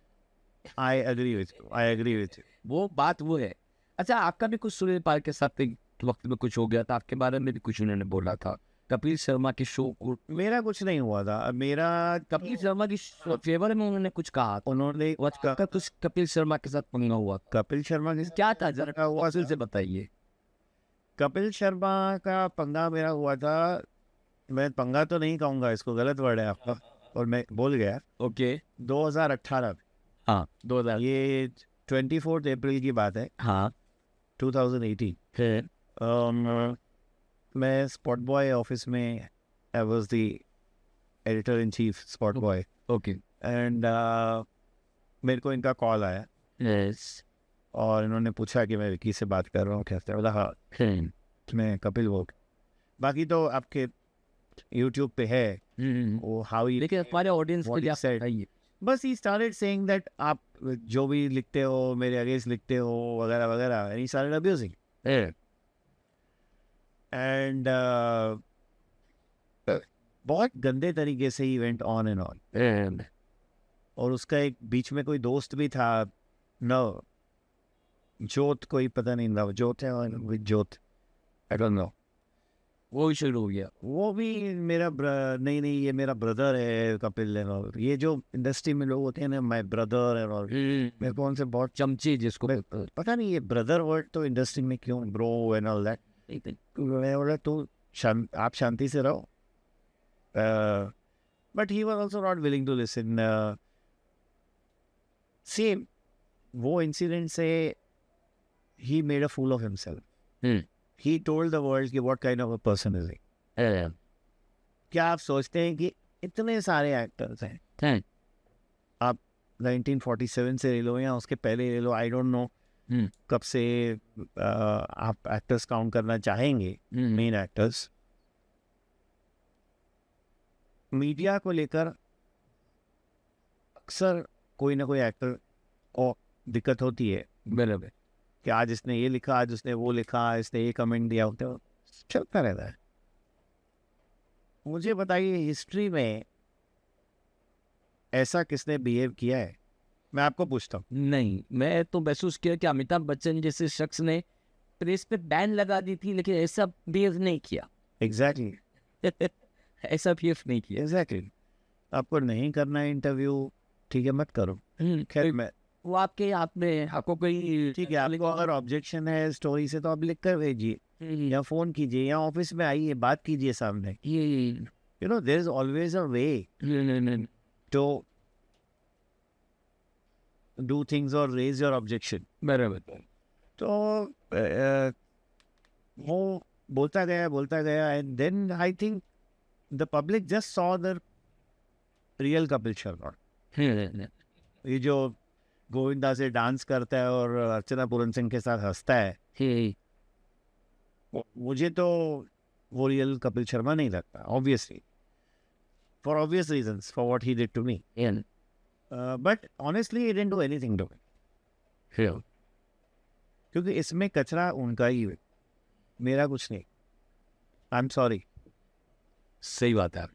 I agree with you. वो बात वो है। अच्छा, आपका भी कुछ सुनील के साथ एक वक्त में कुछ हो गया था, आपके बारे में भी कुछ उन्होंने बोला था कपिल शर्मा के शो को। मेरा कुछ नहीं हुआ था, मेरा कपिल शर्मा की फेवर में उन्होंने कुछ कहा था। उन्होंने आपका कुछ कपिल शर्मा के साथ पंगा हुआ था, कपिल शर्मा के क्या था जरा हुआ तफसील से बताइए। कपिल शर्मा का पंगा मेरा हुआ था, मैं पंगा तो नहीं कहूँगा, इसको गलत वर्ड है आपका और मैं बोल गया। ओके 2018 में, हाँ 2000 ये 24 अप्रैल की बात है, हाँ 2018। फिर मैं स्पॉट बॉय ऑफिस में, I was the editor in chief spot boy, okay and मेरे को इनका कॉल आया यस और इन्होंने पूछा कि मैं विकी से बात कर रहा हूँ, कैसे? बोला हाँ मैं कपिल वो। बाकी तो आपके यूट्यूब पे है वो हाउ ही, लेकिन हमारे ऑडियंस के What लिए he आप said. बताइए। बस ही स्टार्टेड सेइंग दैट आप जो भी लिखते हो मेरे अगेंस्ट लिखते हो वगैरह वगैरह, and he started abusing and बहुत गंदे तरीके से he went on and on. और उसका एक बीच में कोई दोस्त भी था, नो जोत, कोई पता नहीं था, जोत है विद जोत, आई डोंट नो, वो भी शुरू हो गया। वो भी मेरा नहीं ये मेरा ब्रदर है कपिल एंड ऑल। ये जो इंडस्ट्री में लोग होते हैं ना, माय ब्रदर एंड ऑल, मेरे को उनसे बहुत चमचे जिसको पता नहीं ये ब्रदर वर्ड तो इंडस्ट्री में क्यों, ब्रो एंड ऑल दैट। मैं बोला तो आप शांति से रहो, but he was also not willing to listen. Same वो इंसिडेंट से he made a fool of himself. He told the world कि what kind of a person is he. क्या आप सोचते हैं कि इतने सारे एक्टर्स हैं, आप 1947 से ले लो या उसके पहले ले लो, आई डोंट नो कब से आप एक्टर्स काउंट करना चाहेंगे, मेन एक्टर्स। मीडिया को लेकर अक्सर कोई ना कोई एक्टर को दिक्कत होती है बराबर कि आज इसने ये लिखा, आज उसने वो लिखा, इसने ये कमेंट दिया, होता है चलता रहता है। मुझे बताइए हिस्ट्री में ऐसा किसने बिहेव किया है? मैं आपको पूछता हूँ। नहीं, मैं तो महसूस किया कि अमिताभ बच्चन जैसे शख्स ने प्रेस पे बैन लगा दी थी, लेकिन ऐसा बिहेव नहीं किया। एग्जैक्टली ऐसा बिहेव नहीं किया। एग्जैक्टली आपको नहीं करना है इंटरव्यू, ठीक है मत करो। खैर मैं वो आपके हाथ में, आपको कोई ठीक है, आपको अगर ऑब्जेक्शन है स्टोरी से तो आप लिख कर भेजिए या फोन कीजिए या ऑफिस में आइए, बात कीजिए सामने। You know there is always a way to do things और रेज योर ऑब्जेक्शन। बराबर। तो वो बोलता गया and then I think the public just saw the real Kapil Sharma. ये जो गोविंदा से डांस करता है और अर्चना पूरन सिंह के साथ हंसता है, मुझे तो वो रियल कपिल शर्मा नहीं लगता, obviously for obvious reasons, for what he did to me, but honestly he didn't do anything to me, क्योंकि इसमें कचरा उनका ही है, मेरा कुछ नहीं। आई एम सॉरी, सही बात है।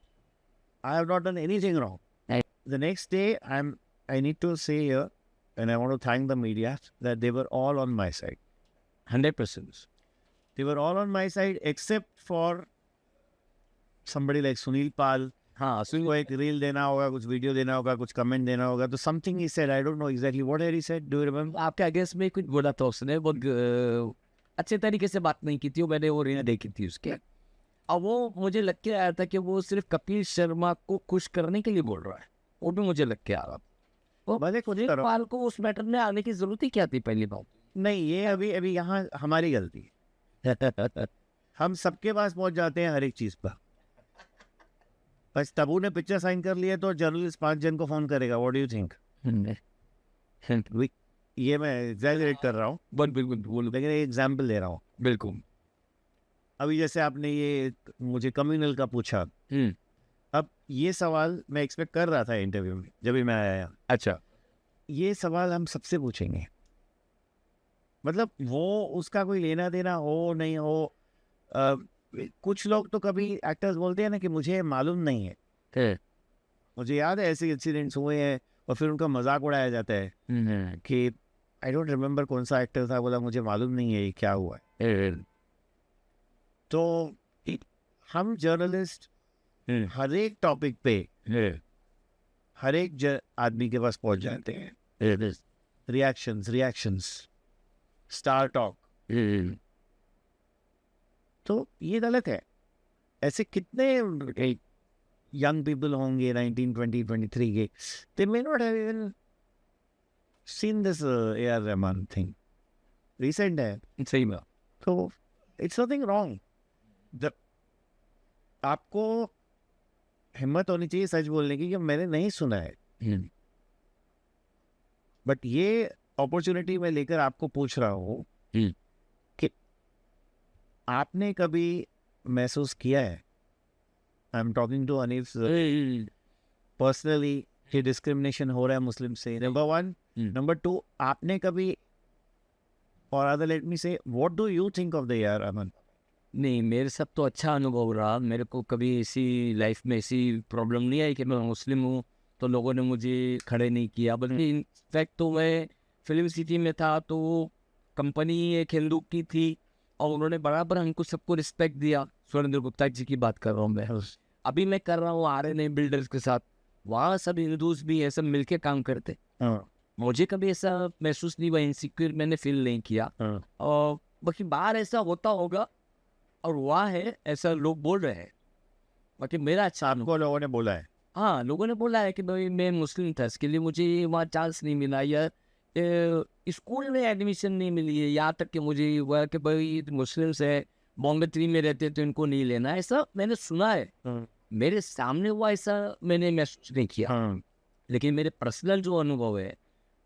I have not done anything wrong. The next day, I need to say here, and I want to thank the media that they were all on my side. 100%. They were all on my side except for somebody like Sunil Pal. हाँ, उसको एक reel देना होगा, कुछ video देना होगा, कुछ comment देना होगा, तो something he said, I don't know exactly what he said. Do you remember? आपके अगेंस्ट में कुछ बोला था उसने, वो अच्छे तरीके से बात नहीं की थी, मैंने वो रील देखी थी उसके, और वो मुझे लग के आया था कि वो सिर्फ कपिल शर्मा को खुश करने के लिए बोल रहा है, वो भी मुझे लग के आ रहा था। वो भले खुद सुनील करो। पाल को उस मैटर में आने की जरूरत ही क्या थी पहली बात? नहीं, ये अभी यहाँ हमारी गलती है। हम सबके पास पहुंच जाते हैं हर एक चीज पर। बस तबू ने पिक्चर साइन कर लिया तो जर्नलिस्ट 5 जन को फोन करेगा। What do you think? ये मैं एग्जैजरेट कर रहा हूँ, बिल्कुल लेकिन एक एग्जाम्पल दे रहा हूँ। बिल्कुल। अभी जैसे आपने ये मुझे कम्युनल का पूछा, अब ये सवाल मैं एक्सपेक्ट कर रहा था इंटरव्यू में जब भी मैं आया। अच्छा। ये सवाल हम सबसे पूछेंगे, मतलब वो उसका कोई लेना देना हो नहीं हो। अ, कुछ लोग तो कभी एक्टर्स बोलते हैं ना कि मुझे मालूम नहीं है, है। मुझे याद है ऐसे इंसिडेंट्स हुए हैं, और फिर उनका मजाक उड़ाया जाता है कि आई डोंट रिमेम्बर कौन सा एक्टर था, बोला मुझे मालूम नहीं है ये क्या हुआ है। तो हम जर्नलिस्ट हर एक टॉपिक पे हर एक आदमी के पास पहुंच जाते हैं। रिएक्शंस स्टार टॉक, तो ये गलत है। ऐसे कितने यंग पीपल होंगे 19, 20, 23 के, they may not have even seen this AR Rahman thing, recent है। सही में। तो इट्स नथिंग रॉन्ग, जब आपको हिम्मत होनी चाहिए सच बोलने की कि मैंने नहीं सुना है, बट ये अपॉर्चुनिटी मैं लेकर आपको पूछ रहा हूँ कि आपने कभी महसूस किया है, I am talking to Anif personally, कि डिस्क्रिमिनेशन हो रहा है मुस्लिम से, नंबर 1, नंबर 2, आपने कभी, और अदर लेट मी से, what do you think of the AR Rahman? नहीं, मेरे साथ तो अच्छा अनुभव रहा। मेरे को कभी ऐसी लाइफ में ऐसी प्रॉब्लम नहीं आई कि मैं मुस्लिम हूँ तो लोगों ने मुझे खड़े नहीं किया। बल्कि इनफैक्ट तो मैं फिल्म सिटी में था तो कंपनी एक हिंदू की थी और उन्होंने बराबर हमको सबको रिस्पेक्ट दिया। सुरेंद्र गुप्ता जी की बात कर रहा हूँ मैं। अभी मैं कर रहा हूँ RNA बिल्डर्स के साथ, वहाँ सब हिंदूज भी है, सब मिलके काम करते। मुझे कभी ऐसा महसूस नहीं हुआ, इनसिक्योर मैंने फील नहीं किया। और बाकी बाहर ऐसा होता होगा और वहाँ है ऐसा लोग बोल रहे हैं, बाकी मेरा अच्छा आपको लोगों ने बोला है? हाँ, लोगों ने बोला है कि भाई मैं मुस्लिम था, इसके लिए मुझे वहाँ चांस नहीं मिला, या स्कूल में एडमिशन नहीं मिली है, यहाँ तक कि मुझे हुआ कि भाई मुस्लिम्स है बॉम्बे 3 में रहते तो इनको नहीं लेना, ऐसा मैंने सुना है। मेरे सामने हुआ ऐसा मैंने महसूस नहीं किया। लेकिन मेरे पर्सनल जो अनुभव है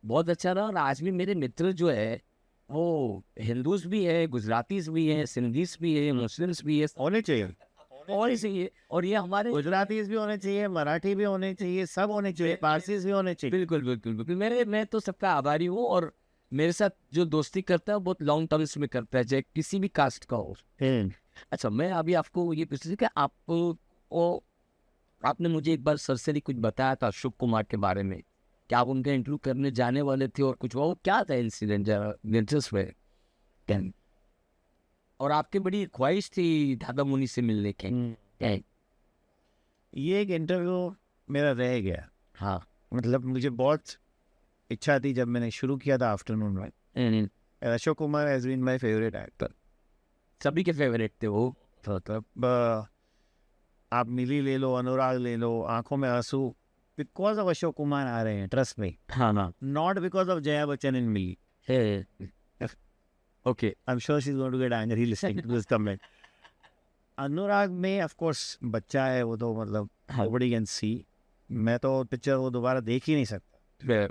बहुत अच्छा रहा। और आज भी मेरे मित्र जो है वो हिंदूज भी है, गुजरातीज भी है, सिंधीस भी है, मुस्लिम्स भी है, होने चाहिए, और इसे और ये हमारे गुजरातीज भी होने चाहिए, मराठी भी होने चाहिए, सब होने चाहिए, पारसीज भी होने चाहिए। बिल्कुल बिल्कुल बिल्कुल। मैं तो सबका आभारी हूँ, और मेरे साथ जो दोस्ती करता है वो बहुत लॉन्ग टर्म्स में करता है, चाहे किसी भी कास्ट का हो। अच्छा, मैं अभी आपको ये पूछ रही थी कि आपने मुझे एक बार सरसरी कुछ बताया था अशोक कुमार के बारे में, कि आप उनका इंटरव्यू करने जाने वाले थे और कुछ वो क्या था इंसिडेंट, जरा दिलचस्प है। और आपकी बड़ी ख्वाहिश थी दादा मुनि से मिलने की। ये एक इंटरव्यू मेरा रह गया। हाँ। मतलब मुझे बहुत इच्छा थी जब मैंने शुरू किया था आफ्टरनून में। Ashok Kumar has been my favourite actor, सभी के फेवरेट थे वो। मतलब आप मिली ले लो, अनुराग ले लो, आंखों में आंसू, बिकॉज ऑफ अशोक कुमार आ रहे हैं, ट्रस्ट मी, हाँ ना, not because of Jaya Bachchan in Mili. Okay, I am sure she is going to get angry listening to this comment. Anurag में ऑफ कोर्स बच्चा है वो, तो मतलब नोबडी कैन सी, मैं तो पिक्चर वो दोबारा देख ही नहीं सकता।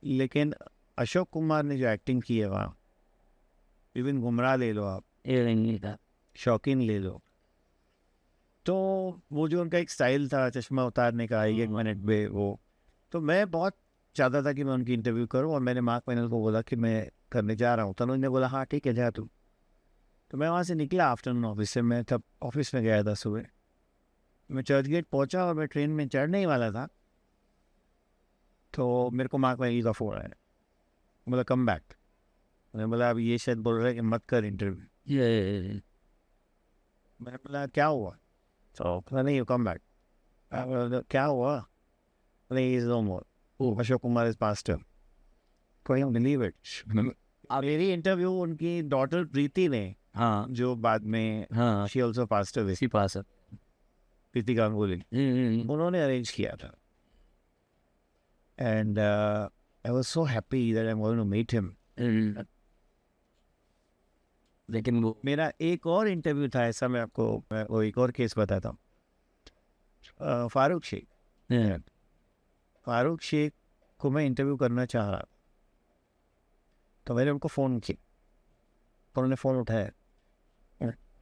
लेकिन अशोक कुमार ने जो एक्टिंग की है वहाँ, विपिन गुमराह ले लो आप, शौकीन ले लो, तो वो जो उनका एक स्टाइल था चश्मा उतारने का 1 मिनट में, वो तो मैं बहुत चाहता था कि मैं उनकी इंटरव्यू करूं, और मैंने मार्क पैनल को बोला कि मैं करने जा रहा हूं। तनुज ने बोला हाँ ठीक है जा तू। तो मैं वहाँ से निकला आफ्टरनून ऑफिस से, मैं तब ऑफिस में गया था सुबह, मैं चर्च गेट पहुँचा और मैं ट्रेन में चढ़ने ही वाला था, तो मेरे को मार्क पैनल का फ़ोन आया, बोला कम बैक। मैंने बोला अब ये शायद बोल रहा है कि मत कर इंटरव्यू। मैंने बोला क्या हुआ, तो बोला नहीं यू कम बैक। क्या हुआ, नहीं is no more, Ashok Kumar is past. Can believe it. मेरी इंटरव्यू उनकी डॉटर प्रीति ने, हाँ जो बाद में हाँ, शी आल्सो पास्टर, इसी पास है। प्रीति गांगुली, उन्होंने अरेंज किया था, and I was so happy that I am going to meet him. लेकिन वो मेरा एक और इंटरव्यू था ऐसा, मैं आपको वो एक और केस बताता हूँ। फारूक शेख, फारूक शेख को मैं इंटरव्यू करना चाह रहा था, तो मैंने उनको फ़ोन किया, उन्होंने फ़ोन उठाया,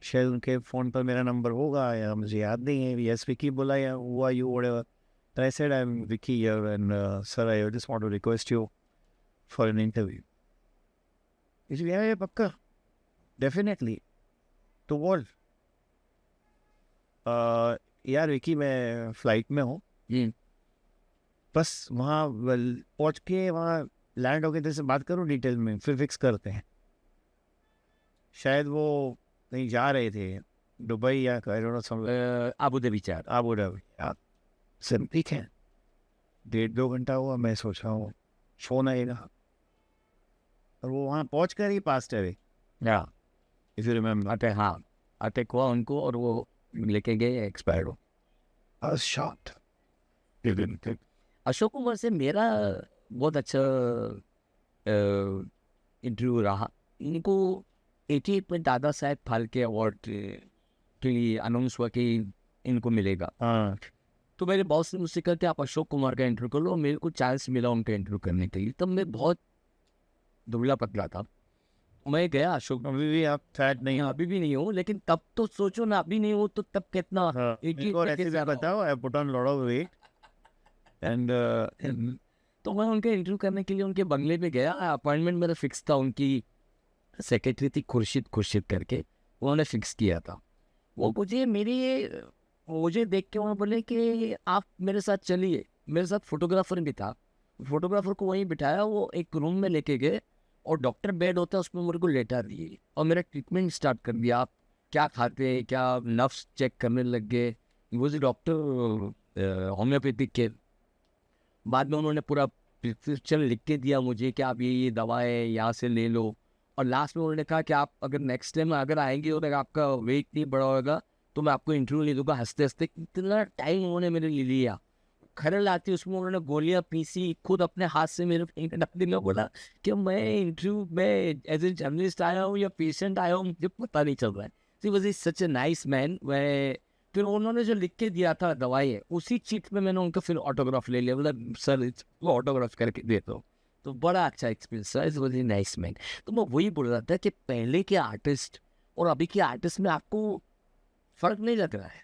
शायद उनके फ़ोन पर मेरा नंबर होगा या मुझे याद नहीं है, यस विकी बोला या who are you whatever, I said I am Vicky here and sir I just want to request you for an interview. ये पक्का, डेफिनेटली, तो बोल। यार विकी मैं फ़्लाइट में हूँ, बस वहाँ पहुँच के वहाँ लैंड होके तेरे से बात करूँ डिटेल में, फिर फिक्स करते हैं। शायद वो कहीं जा रहे थे, दुबई या अबू धाबी चार आबू धाबी। यार सर ठीक है, 1.5-2 घंटा हुआ, मैं सोच रहा हूँ फ़ोन आएगा, और वो वहाँ पहुँच कर ही पास्ट है, या इफ यू रिमेम्बर। अटैक हुआ उनको और वो लेके गए, एक्सपायर्ड हो। I was shocked. Ashok Kumar से मेरा बहुत अच्छा इंटरव्यू रहा। इनको 88 में दादा साहेब फाल्के अवार्ड के लिए अनाउंस हुआ कि इनको मिलेगा। हाँ, तो मेरे बॉस ने मुझसे कहा कि आप अशोक कुमार का इंटरव्यू कर लो। मेरे को चांस मिला उनका इंटरव्यू करने के लिए। तब मैं बहुत दुबला पतला था, मैं गया अशोक। अभी भी आप फैट नहीं हो? अभी भी नहीं हूँ, लेकिन तब तो सोचो ना, अभी नहीं हूँ तो तब कितना। हाँ, एक और ऐसे भी बताओ, I put on lot of weight and तो मैं उनके इंटरव्यू करने के लिए उनके बंगले में गया। अपॉइंटमेंट मेरा फिक्स था, उनकी सेक्रेटरी थी खुर्शीद करके, उन्होंने फिक्स किया था। वो मुझे देख के उन्होंने बोले कि आप मेरे साथ चलिए। मेरे साथ फोटोग्राफर भी था, फोटोग्राफर को वहीं बिठाया, वो एक रूम में लेके गए और डॉक्टर बेड होता है उसमें मेरे को लेटा दिए और मेरा ट्रीटमेंट स्टार्ट कर दिया। आप क्या खाते हैं, क्या नफ्स चेक करने लग गए। वो जो डॉक्टर होम्योपैथिक के, बाद में उन्होंने पूरा प्रिस्क्रिप्शन लिख के दिया मुझे कि आप ये दवाएं यहाँ से ले लो। और लास्ट में उन्होंने कहा कि आप अगर नेक्स्ट टाइम अगर आएंगे और अगर आपका वेट नहीं बढ़ा होगा तो मैं आपको इंटरव्यू ले दूंगा। हंसते हंसते इतना टाइम उन्होंने मेरे लिए लिया। खरल आती उसमें उन्होंने गोलियां पीसी, खुद अपने हाथ से मेरे ने बोला कि मैं इंटरव्यू में एज ए जर्नलिस्ट आया हूँ या पेशेंट आया हूँ, मुझे पता नहीं चल रहा है। She was is such a nice man. फिर उन्होंने जो लिख के दिया था दवाई, उसी चीट में मैंने उनका फिर ऑटोग्राफ ले लिया। मतलब सर वो ऑटोग्राफ करके देता हूँ। तो बड़ा अच्छा experience, sir is very nice man. तो मैं वही बोल रहा था कि पहले के आर्टिस्ट और अभी के आर्टिस्ट में आपको फर्क नहीं लग रहा है?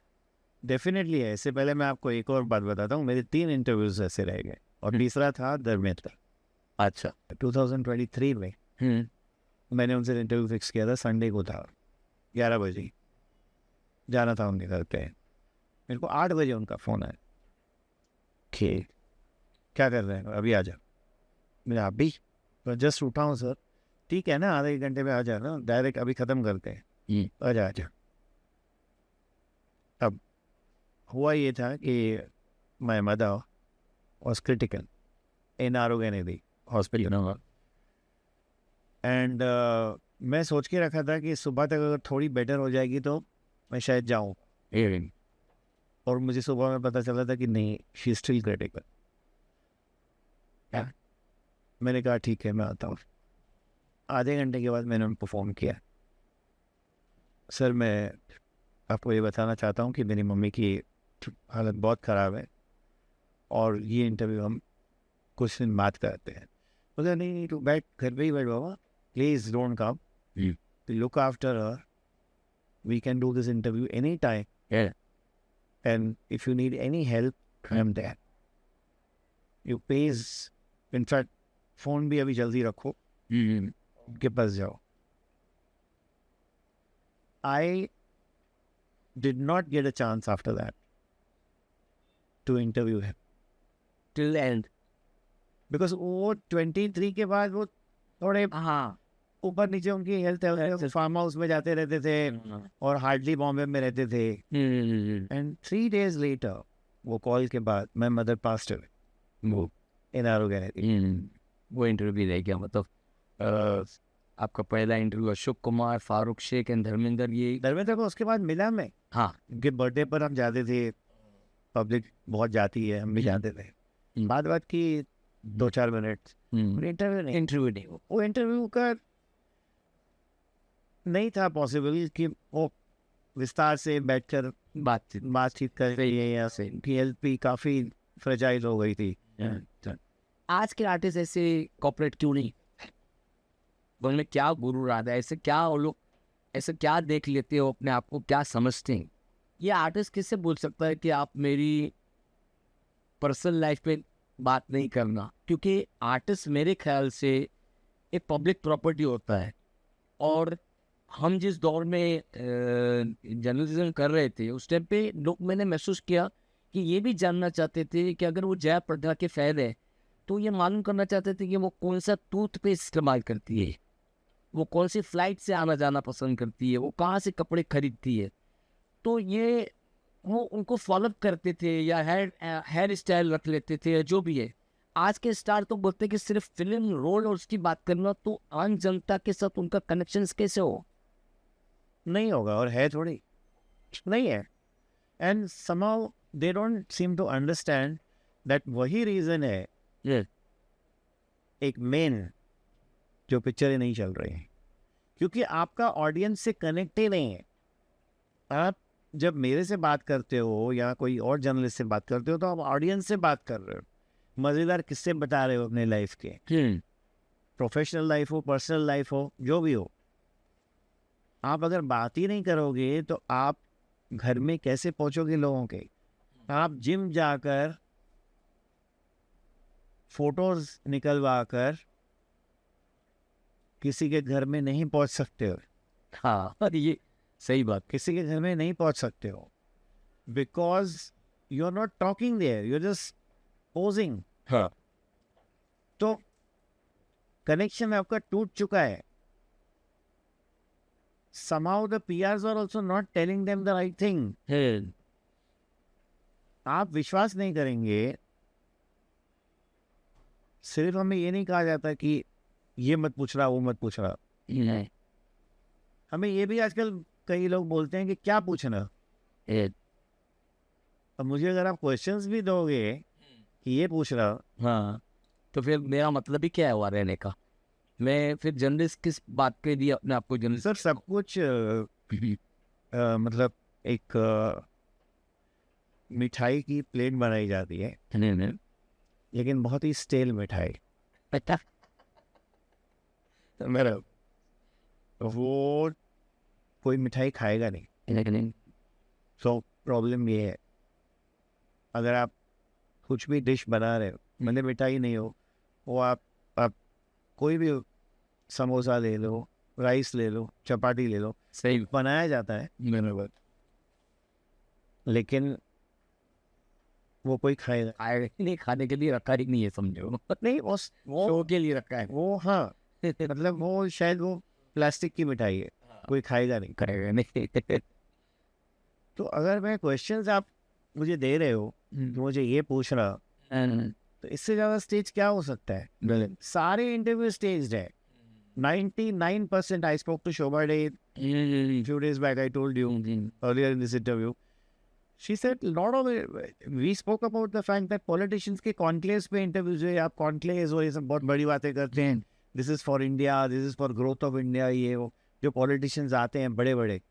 डेफिनेटली है। इससे पहले मैं आपको एक और बात बताता हूँ, मेरे 3 इंटरव्यूज ऐसे रह गए और तीसरा था धर्मेंद्र। अच्छा। 2023 में मैंने उनसे इंटरव्यू फिक्स किया था, संडे को था, 11 बजे जाना था उनके घर पे। मेरे को 8 बजे उनका फ़ोन आया कि क्या कर रहे हैं, अभी आ जाओ। मैं अभी तो जस्ट उठा हूँ सर। ठीक है ना, आधे 1 घंटे में आ जाना, डायरेक्ट अभी ख़त्म करते हैं, आ जा। अब हुआ ये था कि my mother was critical in आरोग्य हॉस्पिटल एंड मैं सोच के रखा था कि सुबह तक अगर थोड़ी बेटर हो जाएगी तो मैं शायद जाऊँ, और मुझे सुबह में पता चला था कि नहीं, शी स्टिल क्रिटिकल। मैंने कहा ठीक है मैं आता हूँ। आधे घंटे के बाद मैंने उनको फ़ोन किया, सर मैं आपको ये बताना चाहता हूँ कि मेरी मम्मी की हालत बहुत ख़राब है और ये इंटरव्यू हम कुछ दिन बाद करते हैं। बोला नहीं तो बैठ, घर पे ही बैठ बाबा, please don't come, look after her, we can do this interview any time and if you need any help I am there, you please, in fact phone भी अभी जल्दी रखो, उनके पास जाओ। I did not get a chance after that to interview him till the end, because वो 23 के बाद वो थोड़े ऊपर नीचे उनकी हेल्थ फार्म हाउस में जाते रहते थे और हार्डली बॉम्बे में रहते थे। एंड 3 days later वो कॉल के बाद मैं मदर पास्ट वो इन आरोग्य वो इंटरव्यू भी रह गया। मतलब आपका पहला इंटरव्यू अशोक कुमार, फारूक शेख एंड धर्मेंद्र, ये धर्मेंद्र को उसके बाद मिला मैं। हाँ, उनके बर्थडे पर हम जाते थे, पब्लिक बहुत जाती है, हम भी जाते थे। बात की 2-4 मिनट, इंटरव्यू नहीं वो इंटरव्यू का नहीं था पॉसिबल कि वो विस्तार से बैठकर बातचीत कर रही है, या उनकी हेल्थ भी काफ़ी फ्रेजाइल हो गई थी। आज के आर्टिस्ट ऐसे कॉर्पोरेट क्यों नहीं? उनमें क्या गुरूर आता है, ऐसे क्या वो लोग ऐसे क्या देख लेते हो अपने आप को, क्या समझते हैं? ये आर्टिस्ट किससे बोल सकता है कि आप मेरी पर्सनल लाइफ पे बात नहीं करना? क्योंकि आर्टिस्ट मेरे ख्याल से एक पब्लिक प्रॉपर्टी होता है। और हम जिस दौर में जर्नलिज्म कर रहे थे उस टाइम पे लोग, मैंने महसूस किया कि ये भी जानना चाहते थे कि अगर वो जया प्रदा के फैन है तो ये मालूम करना चाहते थे कि वो कौन सा टूथपेस्ट इस्तेमाल करती है, वो कौन सी फ्लाइट से आना जाना पसंद करती है, वो कहाँ से कपड़े खरीदती है। तो ये वो उनको फॉलो करते थे या हेयर स्टाइल रख लेते थे या जो भी है। आज के स्टार तो बोलते हैं कि सिर्फ फिल्म रोल और उसकी बात करना, तो आम जनता के साथ उनका कनेक्शन कैसे हो? नहीं होगा, और है थोड़ी, नहीं है। And somehow they don't seem to understand that वही रीजन है ये एक मेन जो पिक्चरें नहीं चल रही हैं, क्योंकि आपका ऑडियंस से कनेक्ट ही नहीं है। आप जब मेरे से बात करते हो या कोई और जर्नलिस्ट से बात करते हो तो आप ऑडियंस से बात कर रहे हो, मज़ेदार किस्से बता रहे हो अपने लाइफ के, प्रोफेशनल लाइफ हो, पर्सनल लाइफ हो, जो भी हो। आप अगर बात ही नहीं करोगे तो आप घर में कैसे पहुंचोगे लोगों के? आप जिम जाकर फोटोज निकलवा कर किसी के घर में नहीं पहुंच सकते हो, हाँ, ये सही बात। किसी के घर में नहीं पहुंच सकते हो, because you are not talking there, you are just posing. हाँ, तो कनेक्शन आपका टूट चुका है। somehow the PRs are also not telling them the right thing. आप विश्वास नहीं करेंगे, सिर्फ हमें ये नहीं कहा जाता कि ये मत पूछ रहा, वो मत पूछ रहा। हमें ये भी आजकल कई लोग बोलते हैं कि क्या पूछना। अब मुझे अगर आप क्वेश्चंस भी दोगे कि ये पूछ रहा, हाँ, तो फिर मेरा मतलब ही क्या हुआ रहने का? मैं फिर जर्नलिस्ट किस बात के लिए अपने आप को जर्नलिस्ट? सर सब कुछ मतलब एक मिठाई की प्लेट बनाई जाती है, लेकिन बहुत ही स्टेल मिठाई। मेरा वो कोई मिठाई खाएगा नहीं। सो प्रॉब्लम ये है, अगर आप कुछ भी डिश बना रहे हो, मतलब मिठाई नहीं हो, वो आप कोई भी समोसा ले लो, राइस ले लो, चपाती ले लो, सही बनाया जाता है, बराबर। लेकिन वो कोई खाएगा नहीं, खाने के लिए रखा ही नहीं है, समझो। नहीं। वो शो के लिए रखा है। वो हाँ, मतलब वो शायद वो प्लास्टिक की मिठाई है, कोई खाएगा नहीं। करेगा नहीं। तो अगर मैं क्वेश्चंस आप मुझे दे रहे हो तो मुझे ये पूछ रहा, तो इससे ज़्यादा स्टेज क्या हो सकता है? सारे इंटरव्यू स्टेज्ड है। 99%. I spoke to Shobha Day few days back. I told you earlier in this interview. She said lot of we spoke about the fact that politicians के conclaves पे interviews है, आप conclaves और ये सब बहुत बड़ी बातें करते हैं, this is for India, this is for growth of India, ये वो जो politicians आते हैं बड़े बड़े,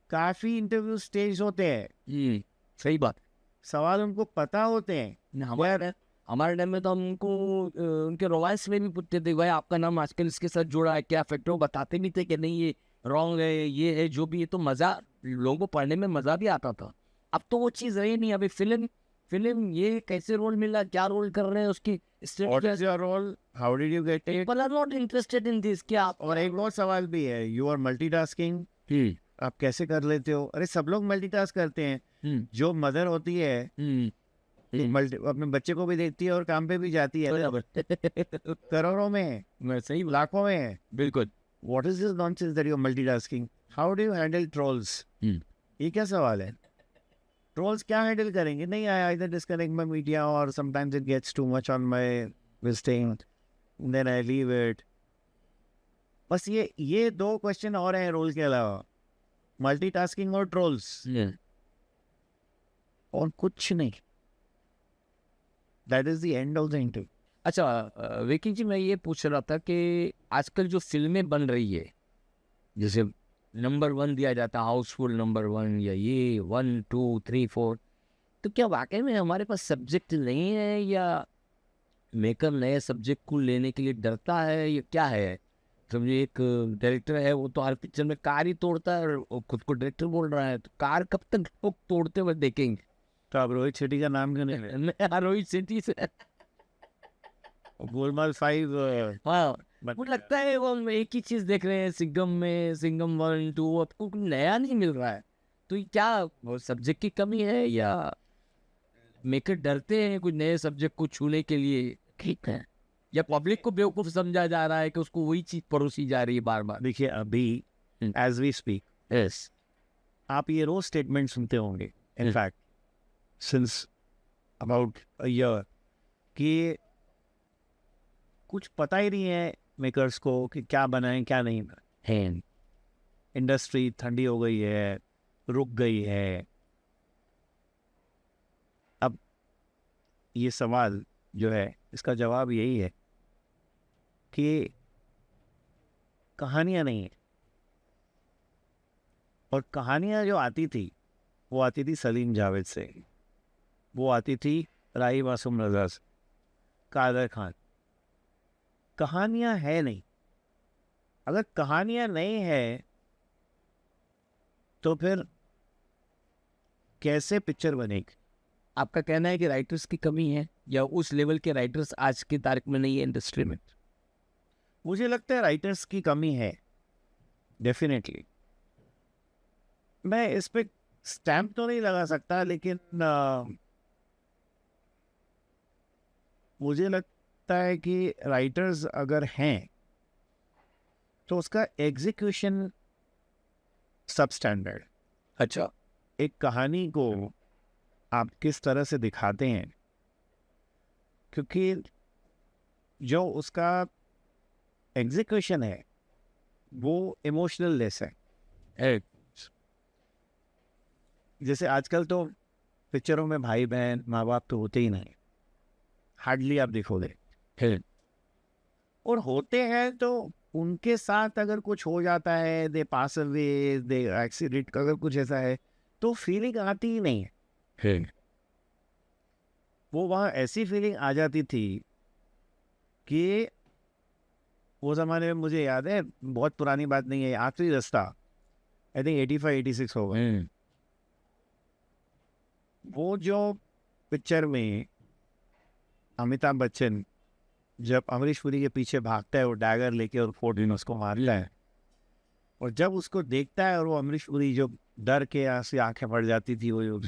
काफी इंटरव्यू स्टेज होते हैं। सही बात। सवाल उनको पता होते हैं। हमारे टाइम में तो हमको उनके रोमांस में भी पूछते थे, भाई आपका नाम आजकल इसके साथ जुड़ा है क्या, फैक्टर वो बताते नहीं थे कि नहीं ये रॉन्ग है, ये है जो भी है। तो मज़ा, लोगों को पढ़ने में मज़ा भी आता था। अब तो वो चीज़ रही नहीं। अभी फिल्म ये कैसे रोल मिला, क्या रोल कर रहे हैं, उसकी What is your role? How did you get it? people are not interested in this। क्या और एक और सवाल भी है, you are multitasking, आप कैसे कर लेते हो? अरे सब लोग मल्टीटास्क करते हैं। जो मदर होती है अपने बच्चे को भी देखती है और काम पे भी जाती है, करोड़ों में है, मैं सही लाखों में है। बिल्कुल। What is this nonsense that you are multitasking? How do you handle trolls? ये क्या सवाल है? ट्रोल्स क्या हैंडल करेंगे? नहीं, I either disconnect my media or sometimes it gets too much on my this thing, then I leave it. बस ये दो क्वेश्चन और हैं रोल के अलावा, मल्टीटास्किंग और ट्रोल्स, और कुछ नहीं। That is the end of the interview. अच्छा विकी जी, मैं ये पूछ रहा था कि आजकल जो फिल्में बन रही है, जैसे नंबर 1 दिया जाता है, हाउसफुल नंबर 1 या ये 1 2 3 4, तो क्या वाकई में हमारे पास सब्जेक्ट नहीं है, या मेकर नए सब्जेक्ट को लेने के लिए डरता है, ये क्या है? समझिए एक डायरेक्टर है, वो तो हर पिक्चर में कार ही तोड़ता है और खुद को डायरेक्टर बोल रहा है, तो कार कब तक लोग तोड़ते हुए देखेंगे? तो आप रोहित शेट्टी का नाम क्यों नहीं ले? मैं रोहित शेट्टी से गोलमाल 5 हाँ, मुझे लगता है वो हम एक ही चीज देख रहे हैं सिंघम में, सिंघम 1 2, आपको कुछ नया नहीं मिल रहा है। तो ये क्या वो सब्जेक्ट की कमी है या मेकर डरते हैं कुछ नए सब्जेक्ट को छूने के लिए? ठीक है, या पब्लिक को बेवकूफ समझा जा रहा है कि उसको वही चीज परोसी जा रही है बार बार? देखिए अभी एज वी स्पीक यस, आप ये रोज स्टेटमेंट सुनते होंगे, in fact since about a year, कि कुछ पता ही नहीं है मेकर्स को कि क्या बनाएं क्या नहीं बनाएं। है इंडस्ट्री ठंडी हो गई है, रुक गई है। अब ये सवाल जो है इसका जवाब यही है कि कहानियां नहीं है, और कहानियां जो आती थी वो आती थी सलीम जावेद से, वो आती थी राही मासूम रजा से, कादर खान। कहानियां है नहीं। अगर कहानियां नहीं है तो फिर कैसे पिक्चर बनेगी? आपका कहना है कि राइटर्स की कमी है या उस लेवल के राइटर्स आज की तारीख में नहीं है इंडस्ट्री में? मुझे लगता है राइटर्स की कमी है, डेफिनेटली। मैं इस पे स्टैम्प तो नहीं लगा सकता, लेकिन मुझे लगता है कि राइटर्स अगर हैं तो उसका एग्जीक्यूशन सब स्टैंडर्ड। अच्छा, एक कहानी को आप किस तरह से दिखाते हैं, क्योंकि जो उसका एग्जीक्यूशन है वो इमोशनल लेस है। जैसे आजकल तो पिक्चरों में भाई बहन माँ बाप तो होते ही नहीं, हार्डली आप देखोगे। और होते हैं तो उनके साथ अगर कुछ हो जाता है, दे पास अवे, दे एक्सीडेंट, अगर कुछ ऐसा है तो फीलिंग आती ही नहीं है। वो वहाँ ऐसी फीलिंग आ जाती थी कि वो ज़माने में, मुझे याद है, बहुत पुरानी बात नहीं है, आखिरी रास्ता आई थिंक 85-86 होगा। वो जो पिक्चर में अमिताभ बच्चन जब अमरीश पुरी के पीछे भागता है वो डैगर लेके और फोर्ट उसको मारता है, और जब उसको देखता है और वो अमरीश पुरी जो डर के ऐसी आंखें फट जाती थी, वो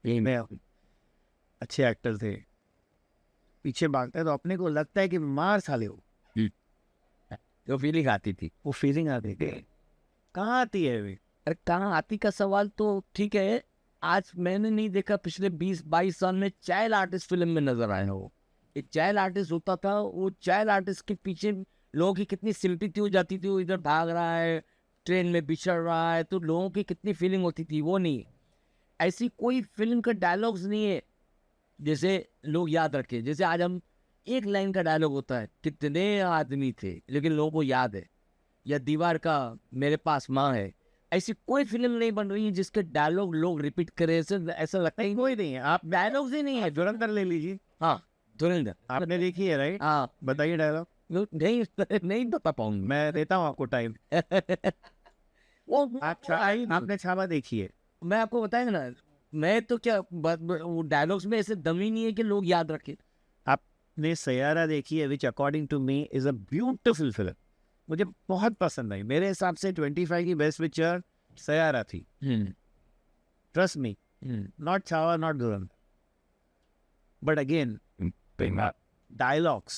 में अच्छे एक्टर थे, पीछे भागता है तो अपने को लगता है कि मार साले हो, जो फीलिंग आती थी, वो फीलिंग आती थी। कहाँ आती है वे? अरे कहाँ आती का सवाल तो ठीक है। आज मैंने नहीं देखा पिछले 20-22 साल में चाइल्ड आर्टिस्ट फिल्म में नजर आया हो। एक चाइल्ड आर्टिस्ट होता था, वो चाइल्ड आर्टिस्ट के पीछे लोगों की कितनी सिंपैथी हो जाती थी, वो इधर भाग रहा है, ट्रेन में बिछड़ रहा है, तो लोगों की कितनी फीलिंग होती थी। वो नहीं, ऐसी कोई फिल्म का डायलॉग्स नहीं है जैसे लोग याद रखे। जैसे आज हम एक लाइन का डायलॉग होता है, कितने आदमी थे, लेकिन लोगों को याद है। या दीवार का मेरे पास माँ है, ऐसी कोई फिल्म नहीं बन रही है जिसके डायलॉग लोग रिपीट करें। ऐसा लगता है कोई नहीं है। आप डायलॉग्स ही नहीं है। धुरंधर ले लीजिए, हाँ, धुरंधर आपने देखी है राइट? हाँ, बताइए डायलॉग। नहीं बता पाऊंगा मैं देता हूँ आपको टाइम। वो आपने छावा देखी है? मैं आपको बताया ना, मैं तो क्या वो डायलॉग्स में ऐसे दम ही नहीं है कि लोग याद रखें। आपने सयारा देखी है, which according to me is a beautiful film, मुझे बहुत पसंद आई। मेरे हिसाब से 25 की बेस्ट पिक्चर सयारा थी, trust me. Not Chhaava, not Dhurandhar, but again dialogues.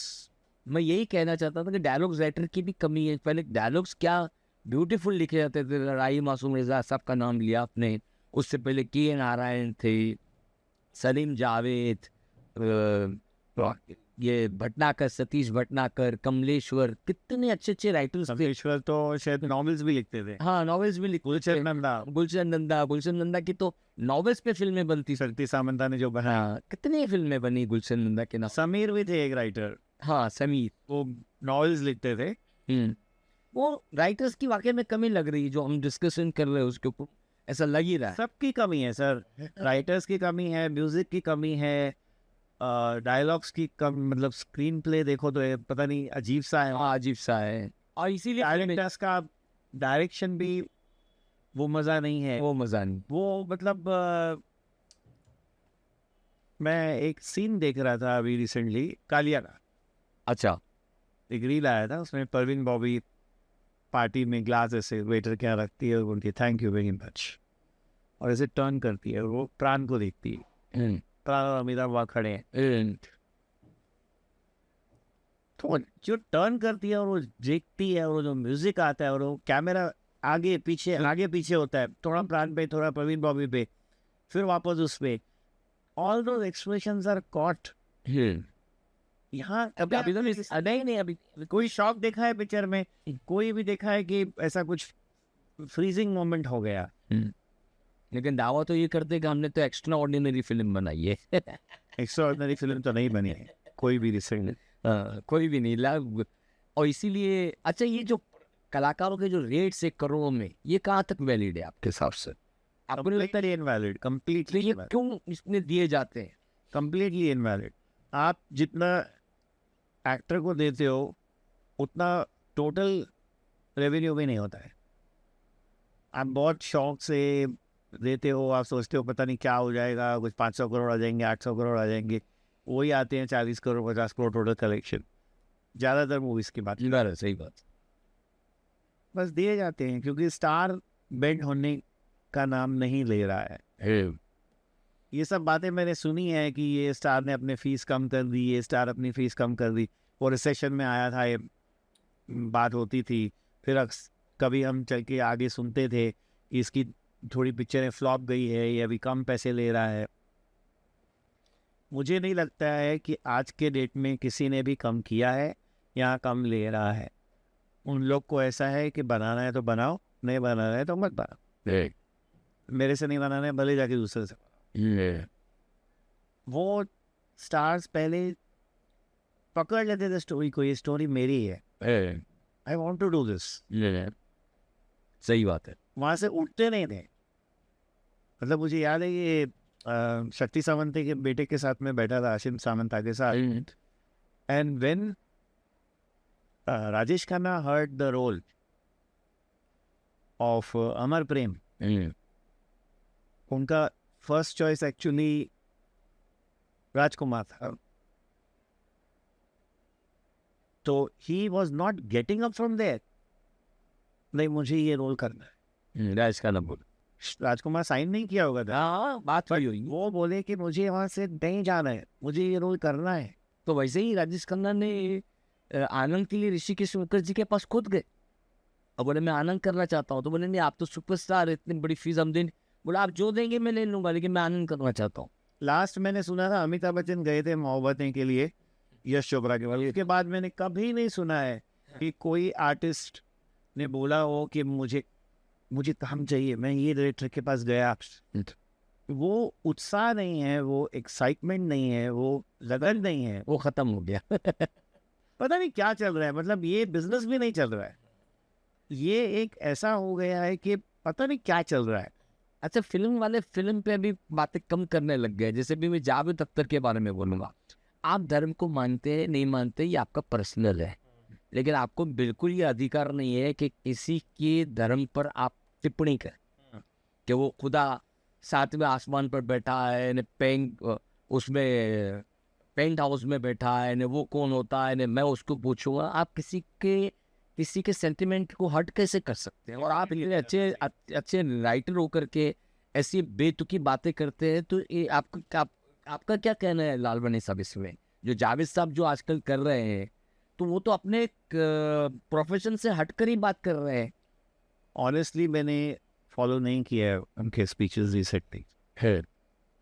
मैं यही कहना चाहता था कि डायलॉग्स राइटर की भी कमी है। पहले डायलॉग्स क्या ब्यूटीफुल लिखे जाते थे। राही मासूम रजा साहब का नाम लिया आपने, उससे पहले के नारायण थे, सलीम जावेद, ये भटनाकर, सतीश भटनाकर, कमलेश्वर, कितने अच्छे अच्छे राइटर्स थे। कमलेश्वर तो शायद नॉवेल्स भी लिखते थे। हाँ, नॉवेल्स भी लिखते थे। गुलशन नंदा की तो नॉवेल्स पे फिल्में बनती। शक्ति सामंता ने जो बनाया, हाँ, कितनी फिल्में बनी गुलशन नंदा के नाम। समीर भी थे एक राइटर, हाँ, समीर, वो नॉवेल्स लिखते थे। वो राइटर्स की वाकई में कमी लग रही है, जो हम डिस्कशन कर रहे हैं उसके ऊपर ऐसा लग ही रहा है। सबकी कमी है सर, राइटर्स की कमी है, म्यूजिक की कमी है, डायलॉग्स की कम, मतलब स्क्रीन प्ले देखो तो ये पता नहीं अजीब सा है। हाँ अजीब सा है, और इसीलिए डायरेक्टर्स का डायरेक्शन भी वो मज़ा नहीं है। वो मजा नहीं। वो मतलब मैं एक सीन देख रहा था अभी रिसेंटली, कालिया का अच्छा। एक रील आया था, उसमें परवीन बॉबी पार्टी में ग्लास ऐसे वेटर क्या रखती है और बोलती है थैंक यू वेरी मच, और ऐसे टर्न करती है और वो प्राण को देखती है। हम्म, प्राण और अमिताभ वहाँ खड़े हैं, हम्म, तो जो टर्न करती है और वो देखती है और वो जो म्यूजिक आता है और वो कैमरा आगे पीछे होता है, थोड़ा प्राण पे, थोड़ा प्रवीण बॉबी पे, फिर वापस उस पे, ऑल दो एक्सप्रेशंस आर कॉट। हम्म। यहाँ अभी अभी तो नहीं अभी। कोई शॉक देखा है पिक्चर में, कोई भी देखा है कि ऐसा कुछ फ्रीजिंग मोमेंट हो गया? लेकिन दावा तो ये करते कि हमने तो एक्स्ट्रा ऑर्डिनरी फिल्म बनाई है। एक्स्ट्राऑर्डिनरी फिल्म तो नहीं बनी है कोई भी रिसेंट। कोई भी नहीं ला। और इसीलिए अच्छा, ये जो कलाकारों के जो रेट्स एक करोड़ों में, ये कहाँ तक वैलिड है आपके हिसाब से? आपको नहीं लगता कंप्लीटली इनवैलिड, ये कंप्लीटली क्यों इसमें दिए जाते हैं? Completely invalid. आप जितना एक्टर को देते हो उतना टोटल रेवेन्यू भी नहीं होता है। आप बहुत शौक से देते हो, आप सोचते हो पता नहीं क्या हो जाएगा, कुछ 500 करोड़ आ जाएंगे, 800 करोड़ आ जाएंगे, वही आते हैं 40 करोड़ 50 करोड़ टोटल कलेक्शन ज़्यादातर मूवीज़ की बात। सही बात। बस दिए जाते हैं क्योंकि स्टार बेंड होने का नाम नहीं ले रहा है। ये सब बातें मैंने सुनी है कि ये स्टार ने अपने फीस कम कर दी, ये स्टार अपनी फीस कम कर दी। वो रिसेशन में आया था, ये बात होती थी। फिर कभी हम चल के आगे सुनते थे कि इसकी थोड़ी पिक्चरें फ्लॉप गई है, ये अभी कम पैसे ले रहा है। मुझे नहीं लगता है कि आज के डेट में किसी ने भी कम किया है या कम ले रहा है। उन लोग को ऐसा है कि बनाना है तो बनाओ, नहीं बनाना है तो मत बनाओ। मेरे से नहीं बनाना है, भले जाके दूसरे से बनाओ। वो स्टार्स पहले पकड़ लेते थे स्टोरी को, ये स्टोरी मेरी है, I want to do this. सही बात है। वहाँ से उठते नहीं थे। मतलब मुझे याद है कि शक्ति सावंत के बेटे के साथ में बैठा था, आशिम सावंत के साथ, and when Rajesh Khanna heard the role of Amar Prem, उनका फर्स्ट चॉइस एक्चुअली राजकुमार था। तो he was not getting up from there, नहीं मुझे ये रोल करना है। राज का नंबर। राजकुमार साइन नहीं किया होगा था, हाँ बात but वही हुई। वो बोले कि मुझे वहाँ से नहीं जाना है, मुझे ये रोल करना है। तो वैसे ही राजेश खन्ना ने आनंद के लिए ऋषिकेश मुखर्जी के पास खुद गए और बोले मैं आनंद करना चाहता हूँ। तो बोले नहीं, आप तो सुपरस्टार, इतनी बड़ी फीस हम देंगे। बोला आप जो देंगे मैं ले लूंगा, लेकिन मैं आनंद करना चाहता हूँ। लास्ट मैंने सुना था अमिताभ बच्चन गए थे मोहब्बतें के लिए यश चोपड़ा के बाद, उसके बाद मैंने कभी नहीं सुना है कि कोई आर्टिस्ट ने बोला हो कि मुझे काम चाहिए, मैं ये डायरेक्टर के पास गया। वो उत्साह नहीं है, वो एक्साइटमेंट नहीं है, वो लगन नहीं है, वो खत्म हो गया। पता नहीं क्या चल रहा है। मतलब ये बिजनेस भी नहीं चल रहा है, ये एक ऐसा हो गया है कि पता नहीं क्या चल रहा है। अच्छा, फिल्म वाले फिल्म पे अभी बातें कम करने लग गए। जैसे भी मैं जावेद अख्तर के बारे में बोलूँगा, आप धर्म को मानते हैं नहीं मानते ये आपका पर्सनल है, लेकिन आपको बिल्कुल ये अधिकार नहीं है कि किसी के धर्म पर आप टिप्पणी करें कि वो खुदा सातवें आसमान पर बैठा है न उसमें पेंट हाउस में बैठा है न वो कौन होता है न मैं उसको पूछूंगा। आप किसी के सेंटिमेंट को हर्ट कैसे कर सकते हैं? और आप इतने अच्छे राइटर होकर के ऐसी बेतुकी बातें करते हैं। तो ये आपका क्या कहना है लाल बनी साहब इसमें? जो जावेद साहब जो आजकल कर रहे हैं, तो वो तो अपने प्रोफेशन से हटकर ही बात कर रहे हैं। ऑनेस्टली मैंने फॉलो नहीं किया है उनके स्पीचेस रिसेंटली,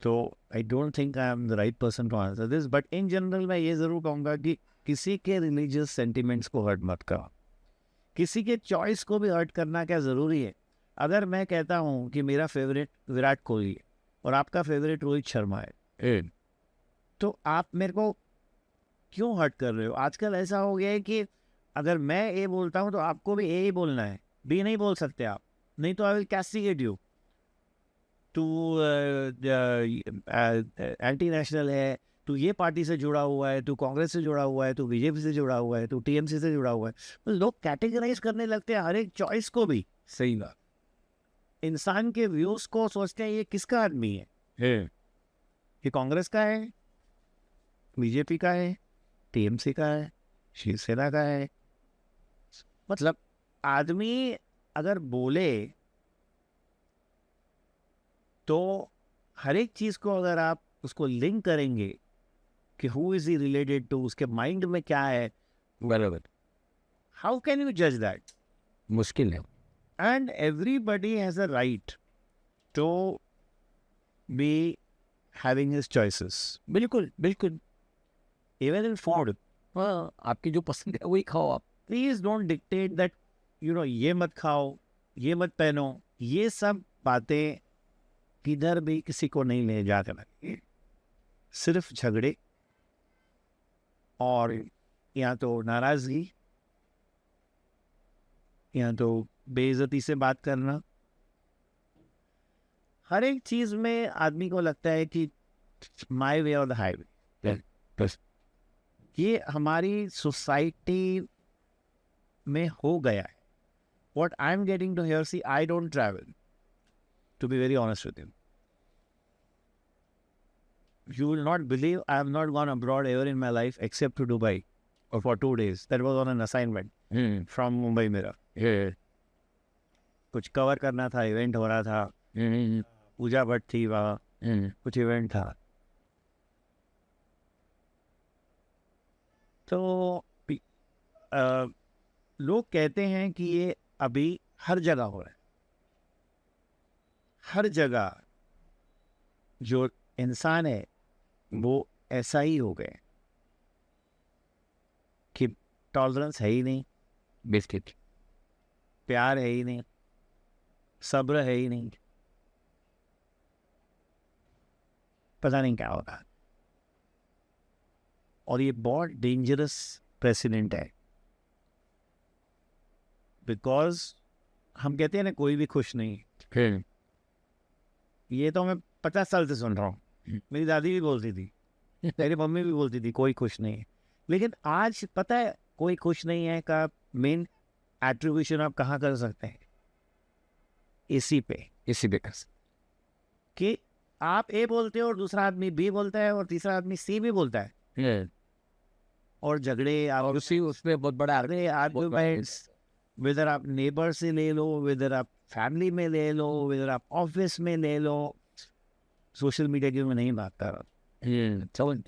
तो I don't think I am the right person to answer this. But in general मैं ये ज़रूर कहूँगा कि किसी के रिलीजियस सेंटिमेंट्स को हर्ट मत करो। किसी के चॉइस को भी हर्ट करना क्या ज़रूरी है? अगर मैं कहता हूँ कि मेरा फेवरेट विराट कोहली है और आपका फेवरेट रोहित शर्मा है, तो आप मेरे को क्यों हर्ट कर रहे हो? आजकल ऐसा हो गया है कि अगर मैं ए बोलता हूँ तो आपको भी ए ही बोलना है, बी नहीं बोल सकते आप, नहीं तो आई विल कैस्टिगेट यू। तू एंटी नेशनल है, तू ये पार्टी से जुड़ा हुआ है, तू कांग्रेस से जुड़ा हुआ है, तू बीजेपी से जुड़ा हुआ है, तू टीएमसी से जुड़ा हुआ है। तो लोग कैटेगराइज करने लगते हैं हर एक चॉइस को भी। सही बात इंसान के व्यूज को सोचते हैं ये किसका आदमी है, है। ये कांग्रेस का है, बीजेपी का है, टीएमसी का है, शिवसेना का है। मतलब आदमी अगर बोले तो हर एक चीज को अगर आप उसको लिंक करेंगे कि who is he related to, उसके माइंड में क्या है, बराबर, हाउ कैन यू जज दैट? मुश्किल है। And everybody has a right to be having his choices, बिल्कुल बिल्कुल। Even in food. हाँ, आपकी जो पसंद है वही खाओ आप। प्लीज डोंट डिक्टेट दैट ये मत खाओ, ये मत पहनो। ये सब बातें किधर भी किसी को नहीं ले जा सकती। सिर्फ झगड़े और या तो नाराजगी या तो बेइज्जती से बात करना। हर एक चीज में आदमी को लगता है कि माय वे और द हाईवे। बस ये हमारी सोसाइटी में हो गया है। What I'm getting to hear, see, I don't travel, to be very honest with you. You will not believe I have not gone abroad ever in my life except to Dubai for 2 days. That was on an assignment from Mumbai Mirror. कुछ cover करना था, event हो रहा था, पूजा भट्ट थी वहाँ, कुछ event था। तो लोग कहते हैं कि ये अभी हर जगह हो रहा है। हर जगह जो इंसान है वो ऐसा ही हो गए कि टॉलरेंस है ही नहीं, बिस्किट, प्यार है ही नहीं, सब्र है ही नहीं। पता नहीं क्या हो रहा। और ये बहुत डेंजरस प्रेसिडेंट है, बिकॉज हम कहते हैं ना कोई भी खुश नहीं। ये तो मैं 50 साल से सुन रहा हूँ। मेरी दादी भी बोलती थी, मेरी मम्मी भी बोलती थी कोई खुश नहीं है। लेकिन आज पता है कोई खुश नहीं है का मेन एट्रीब्यूशन आप कहाँ कर सकते हैं? इसी पे कि आप ए बोलते हो और दूसरा आदमी बी बोलता है और तीसरा आदमी सी भी बोलता है। और झगड़े आप और उसी उसमें बहुत बड़ा आर्गुमेंट्स, वेदर आप नेबर से ले लो, वेदर आप फैमिली में ले लो, वेदर आप ऑफिस में ले लो। सोशल मीडिया की मैं नहीं बात कर रहा।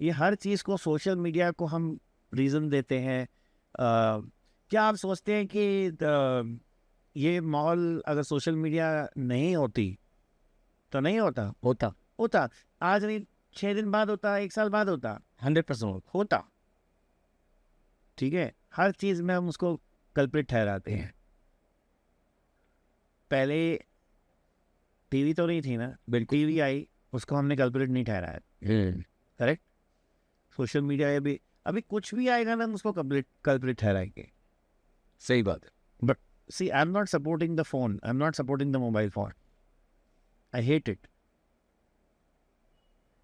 ये हर चीज़ को सोशल मीडिया को हम रीज़न देते हैं। क्या आप सोचते हैं कि ये माहौल अगर सोशल मीडिया नहीं होती तो नहीं होता? आज नहीं, 6 दिन बाद होता, 1 साल बाद होता, 100% होता। ठीक है, हर चीज़ में हम उसको कल्प्रिट ठहराते हैं। पहले टीवी तो नहीं थी ना, बिल्कुल टीवी आई, उसको हमने कल्प्रिट नहीं ठहराया। करेक्ट। सोशल मीडिया अभी कुछ भी आएगा ना, हम उसको कल्प्रिट ठहराएंगे। सही बात है। But see, I am not supporting the phone, I am not supporting the mobile phone. I hate it.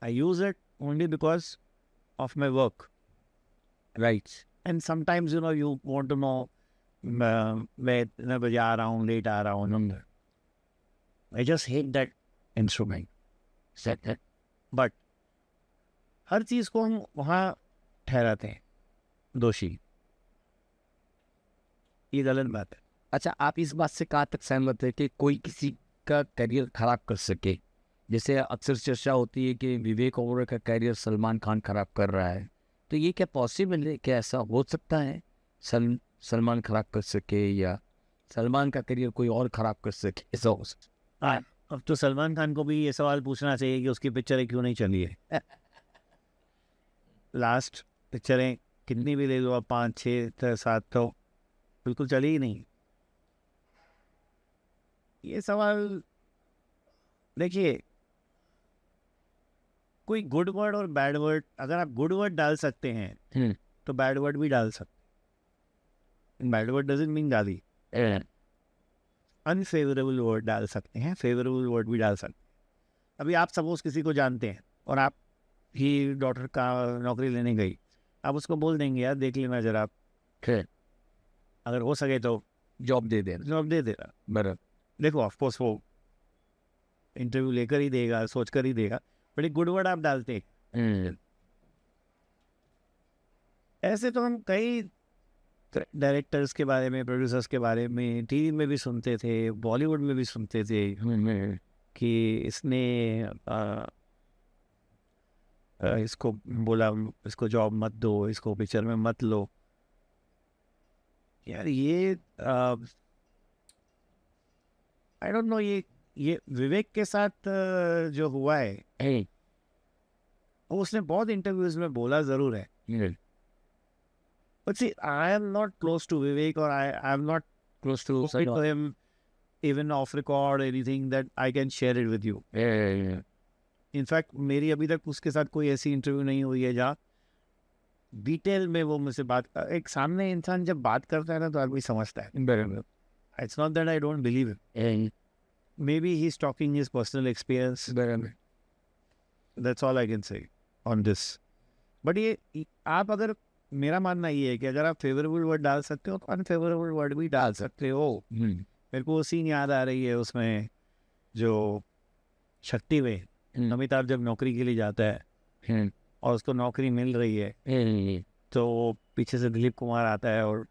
I use it only because of my work. Right. And sometimes you want to know मैं इतने बजे आ रहा हूँ, late आ रहा हूँ। I just hate that instrument. But हर चीज़ को हम वहाँ ठहराते हैं दोषी। ये गलत बात है। अच्छा, आप इस बात से कहाँ तक सहमत है कि कोई किसी का करियर खराब कर सके? जैसे अक्सर चर्चा होती है कि विवेक ओबरॉय का करियर सलमान खान खराब कर रहा है, तो ये क्या पॉसिबल है? क्या ऐसा हो सकता है सलमान खराब कर सके या सलमान का करियर कोई और खराब कर सके? ऐसा हो सकता है? अब तो सलमान खान को भी ये सवाल पूछना चाहिए कि उसकी पिक्चरें क्यों नहीं चली है। लास्ट पिक्चरें कितनी भी ले लो आप, 5, 6, 7 तो बिल्कुल चली ही नहीं। ये सवाल देखिए, कोई गुड वर्ड और बैड वर्ड, अगर आप गुड वर्ड डाल सकते हैं तो बैड वर्ड भी डाल सकते हैं। बैड वर्ड डजंट मीन गाली। अनफेवरेबल वर्ड डाल सकते हैं, फेवरेबल वर्ड भी डाल सकते हैं। अभी आप सपोज किसी को जानते हैं और आप ही डॉक्टर का नौकरी लेने गई, आप उसको बोल देंगे यार देख लेना जरा आप, फिर अगर हो सके तो जॉब दे देना। जॉब दे देना। बराबर। देखो ऑफकोर्स वो इंटरव्यू लेकर ही देगा, सोच कर ही देगा, बट एक गुड वर्ड आप डालते हैं। ऐसे तो हम कई डायरेक्टर्स के बारे में, प्रोड्यूसर्स के बारे में टीवी में भी सुनते थे, बॉलीवुड में भी सुनते थे कि इसने इसको बोला इसको जॉब मत दो, इसको पिक्चर में मत लो। यार ये आई डोंट नो, ये विवेक के साथ जो हुआ है वो उसने बहुत इंटरव्यूज में बोला जरूर है, but see I am not close to Vivek, or I am not close to spoken to him even off record or anything that I can share it with you. In fact मेरी अभी तक उसके साथ कोई ऐसी interview नहीं हुई है जहाँ डिटेल में वो मुझसे बात एक सामने इंसान जब बात करता है ना तो आदमी समझता है। बराबर। It's not that I don't believe him. Maybe he's talking his personal experience. बराबर। That's all I can say on this. But ये आप अगर, मेरा मानना ये है कि अगर आप फेवरेबल वर्ड डाल सकते हो तो अनफेवरेबल वर्ड भी डाल सकते हो। मेरे को वो सीन याद आ रही है उसमें जो शक्ति में अमिताभ जब नौकरी के लिए जाता है और उसको नौकरी मिल रही है तो पीछे से दिलीप कुमार आता है और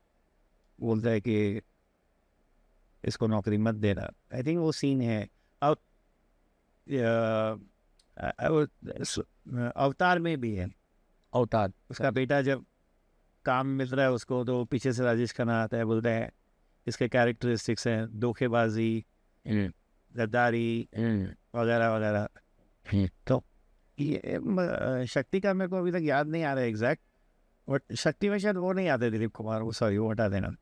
बोलता है कि इसको नौकरी मत देना। आई थिंक वो सीन है अब अवतार में भी है। अवतार उसका बेटा जब काम मिल रहा है उसको तो पीछे से राजेश खन्ना आता है, बोलता है इसके कैरेक्टरिस्टिक्स हैं धोखेबाजी, गद्दारी वगैरह वगैरह। तो ये शक्ति का मेरे को अभी तक याद नहीं आ रहा है एग्जैक्ट, बट शक्ति में शायद वो नहीं आते दिलीप कुमार, वो सॉरी वो हटा देना।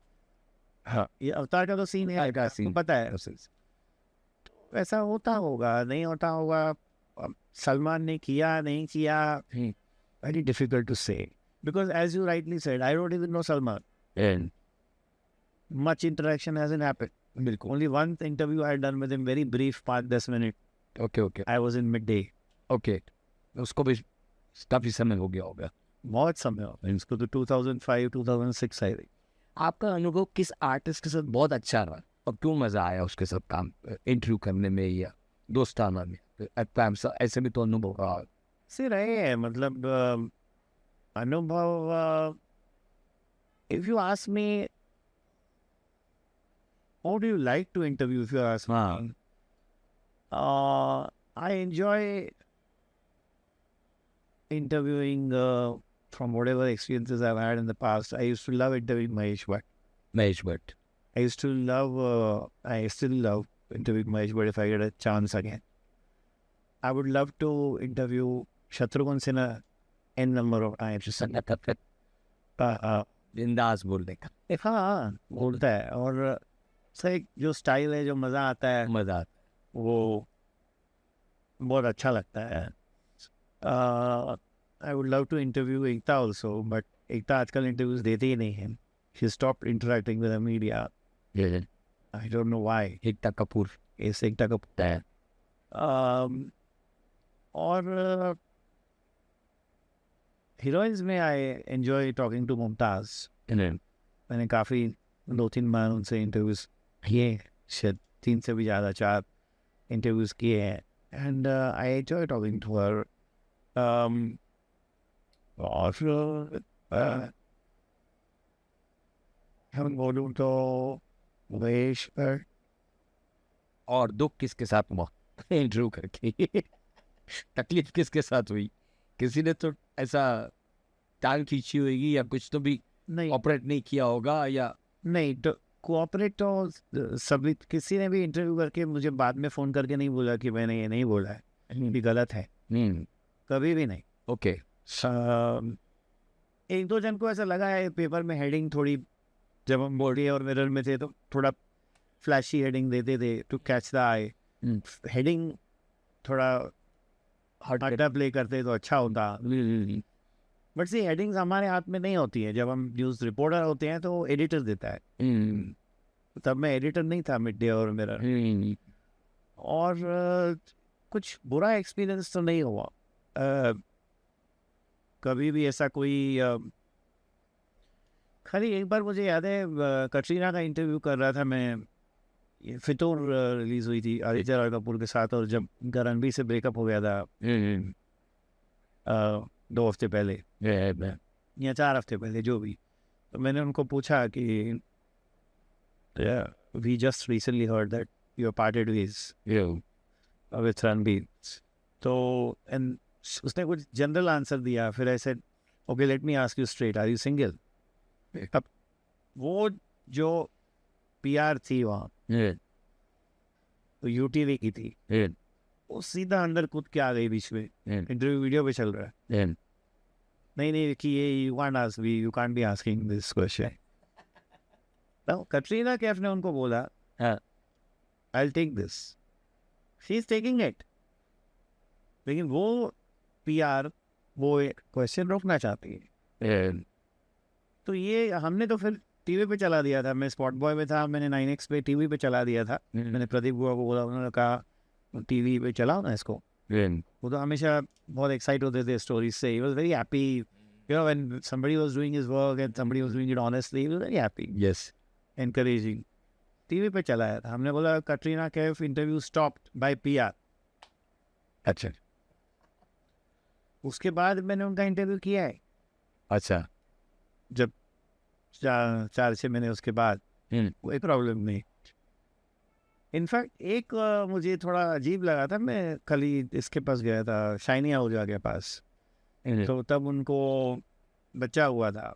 हाँ ये अवतार का तो सीन है, आपको पता है उस तो ऐसा होता होगा नहीं होता होगा। अब सलमान ने किया नहीं किया, वेरी डिफिकल्ट टू से, because as you rightly said, I don't even know Salman. Much interaction hasn't happened. Only one interview I had done with him, very brief, 5-10 minutes. Okay. I was in midday. Okay, उसको भी काफी समय हो गया होगा। बहुत समय हो गया इसको तो 2005-2006 आई थी। आपका अनुभव किस आर्टिस्ट के साथ बहुत अच्छा रहा और क्यों मजा आया उसके साथ काम इंटरव्यू करने में या दोस्ताना में? ऐसे भी तो अनुभव रहा से रहे हैं, मतलब अनुभव। if you ask me how do you like to interview, if you ask me, I enjoy interviewing from whatever experiences I've had in the past. I used to love interviewing Mahesh Bhatt. Mahesh Bhatt. I used to love, I still love interviewing Mahesh Bhatt if I get a chance again. I would love to interview Shatrughan Sinha n number of times. बिंदास बोलने का हाँ बोलता है, और सही जो style है, जो मज़ा आता है, मजा आता वो बहुत अच्छा लगता है। I would love to interview Ekta also, but Ekta आजकल इंटरव्यूज देती ही नहीं है। She stop interacting with the media, है। I don't know why. Ekta Kapoor is Ekta Kapoor है। और हीरोइंस में I enjoy talking to Mumtaz. मैंने काफ़ी 2-3 बार उनसे इंटरव्यूज़ किए, शायद 3 से भी ज़्यादा, 4 इंटरव्यूज़ किए हैं, and I enjoy talking to her. और हम बोलूँ तो महेश भट्ट। और दुख किसके साथ हुआ इंटरव्यू करके? तकलीफ किसके साथ हुई? किसी ने तो ऐसा टांग खींची होगी या कुछ तो भी नहीं ऑपरेट नहीं किया होगा या नहीं, तो कोऑपरेट तो सभी, किसी ने भी इंटरव्यू करके मुझे बाद में फ़ोन करके नहीं बोला कि मैंने ये नहीं बोला है, ये भी गलत है, कभी भी नहीं। ओके। 1-2 जन को ऐसा लगा है पेपर में हेडिंग थोड़ी, जब हम बॉडी और मिरर में थे तो थोड़ा फ्लैशी हेडिंग देते थे to catch the eye. Heading थोड़ा हटा प्ले करते तो अच्छा होता, बट सी हेडिंग्स हमारे हाथ में नहीं होती है। जब हम न्यूज़ रिपोर्टर होते हैं तो एडिटर देता है, तब मैं एडिटर नहीं था मिड डे और मिरर। और कुछ बुरा एक्सपीरियंस तो नहीं हुआ। कभी भी ऐसा कोई खाली एक बार मुझे याद है कटरीना का इंटरव्यू कर रहा था मैं, ये फितूर रिलीज हुई थी आदित्य रॉय कपूर के साथ, और जब उनका रणबीर से ब्रेकअप हो गया था 2 हफ्ते पहले या 4 हफ्ते पहले जो भी, तो मैंने उनको पूछा कि we just recently heard that you are parted with Ranbir, तो एंड उसने कुछ जनरल आंसर दिया, फिर ऐसे okay let me ask you straight, are you single? अब वो जो पीआर थी वहाँ तो यूटीवी की थी, वो सीधा अंदर कूद के आ गई बीच में, इंटरव्यू वीडियो पे चल रहा है, नहीं कि ये you can't be asking this question. तो कटरीना कैफ ने उनको बोला I will take this, she is taking it, लेकिन वो पीआर वो क्वेश्चन रोकना चाहती है। तो ये हमने तो फिर टीवी पे चला दिया था, मैं स्पॉट बॉय में था, मैंने 9X पे टीवी पे चला दिया था, मैंने प्रदीप गुआ को बोला, उन्होंने कहा टीवी पे चलाओ ना इसको, वो तो हमेशा बहुत एक्साइट होते थे स्टोरीज से, he was very happy, you know when somebody was doing his work and somebody was doing it honestly, he was very happy, yes, encouraging. TV पे चलाया था, हमने बोला Katrina Kaif interview stopped bye PR. अच्छा उसके बाद मैंने उनका इंटरव्यू किया है, अच्छा, जब 4-6 महीने उसके बाद, कोई प्रॉब्लम नहीं। इनफैक्ट एक मुझे थोड़ा अजीब लगा था, मैं कल ही इसके पास गया था, शाइनी आहूजा के पास, तो तब उनको बच्चा हुआ था,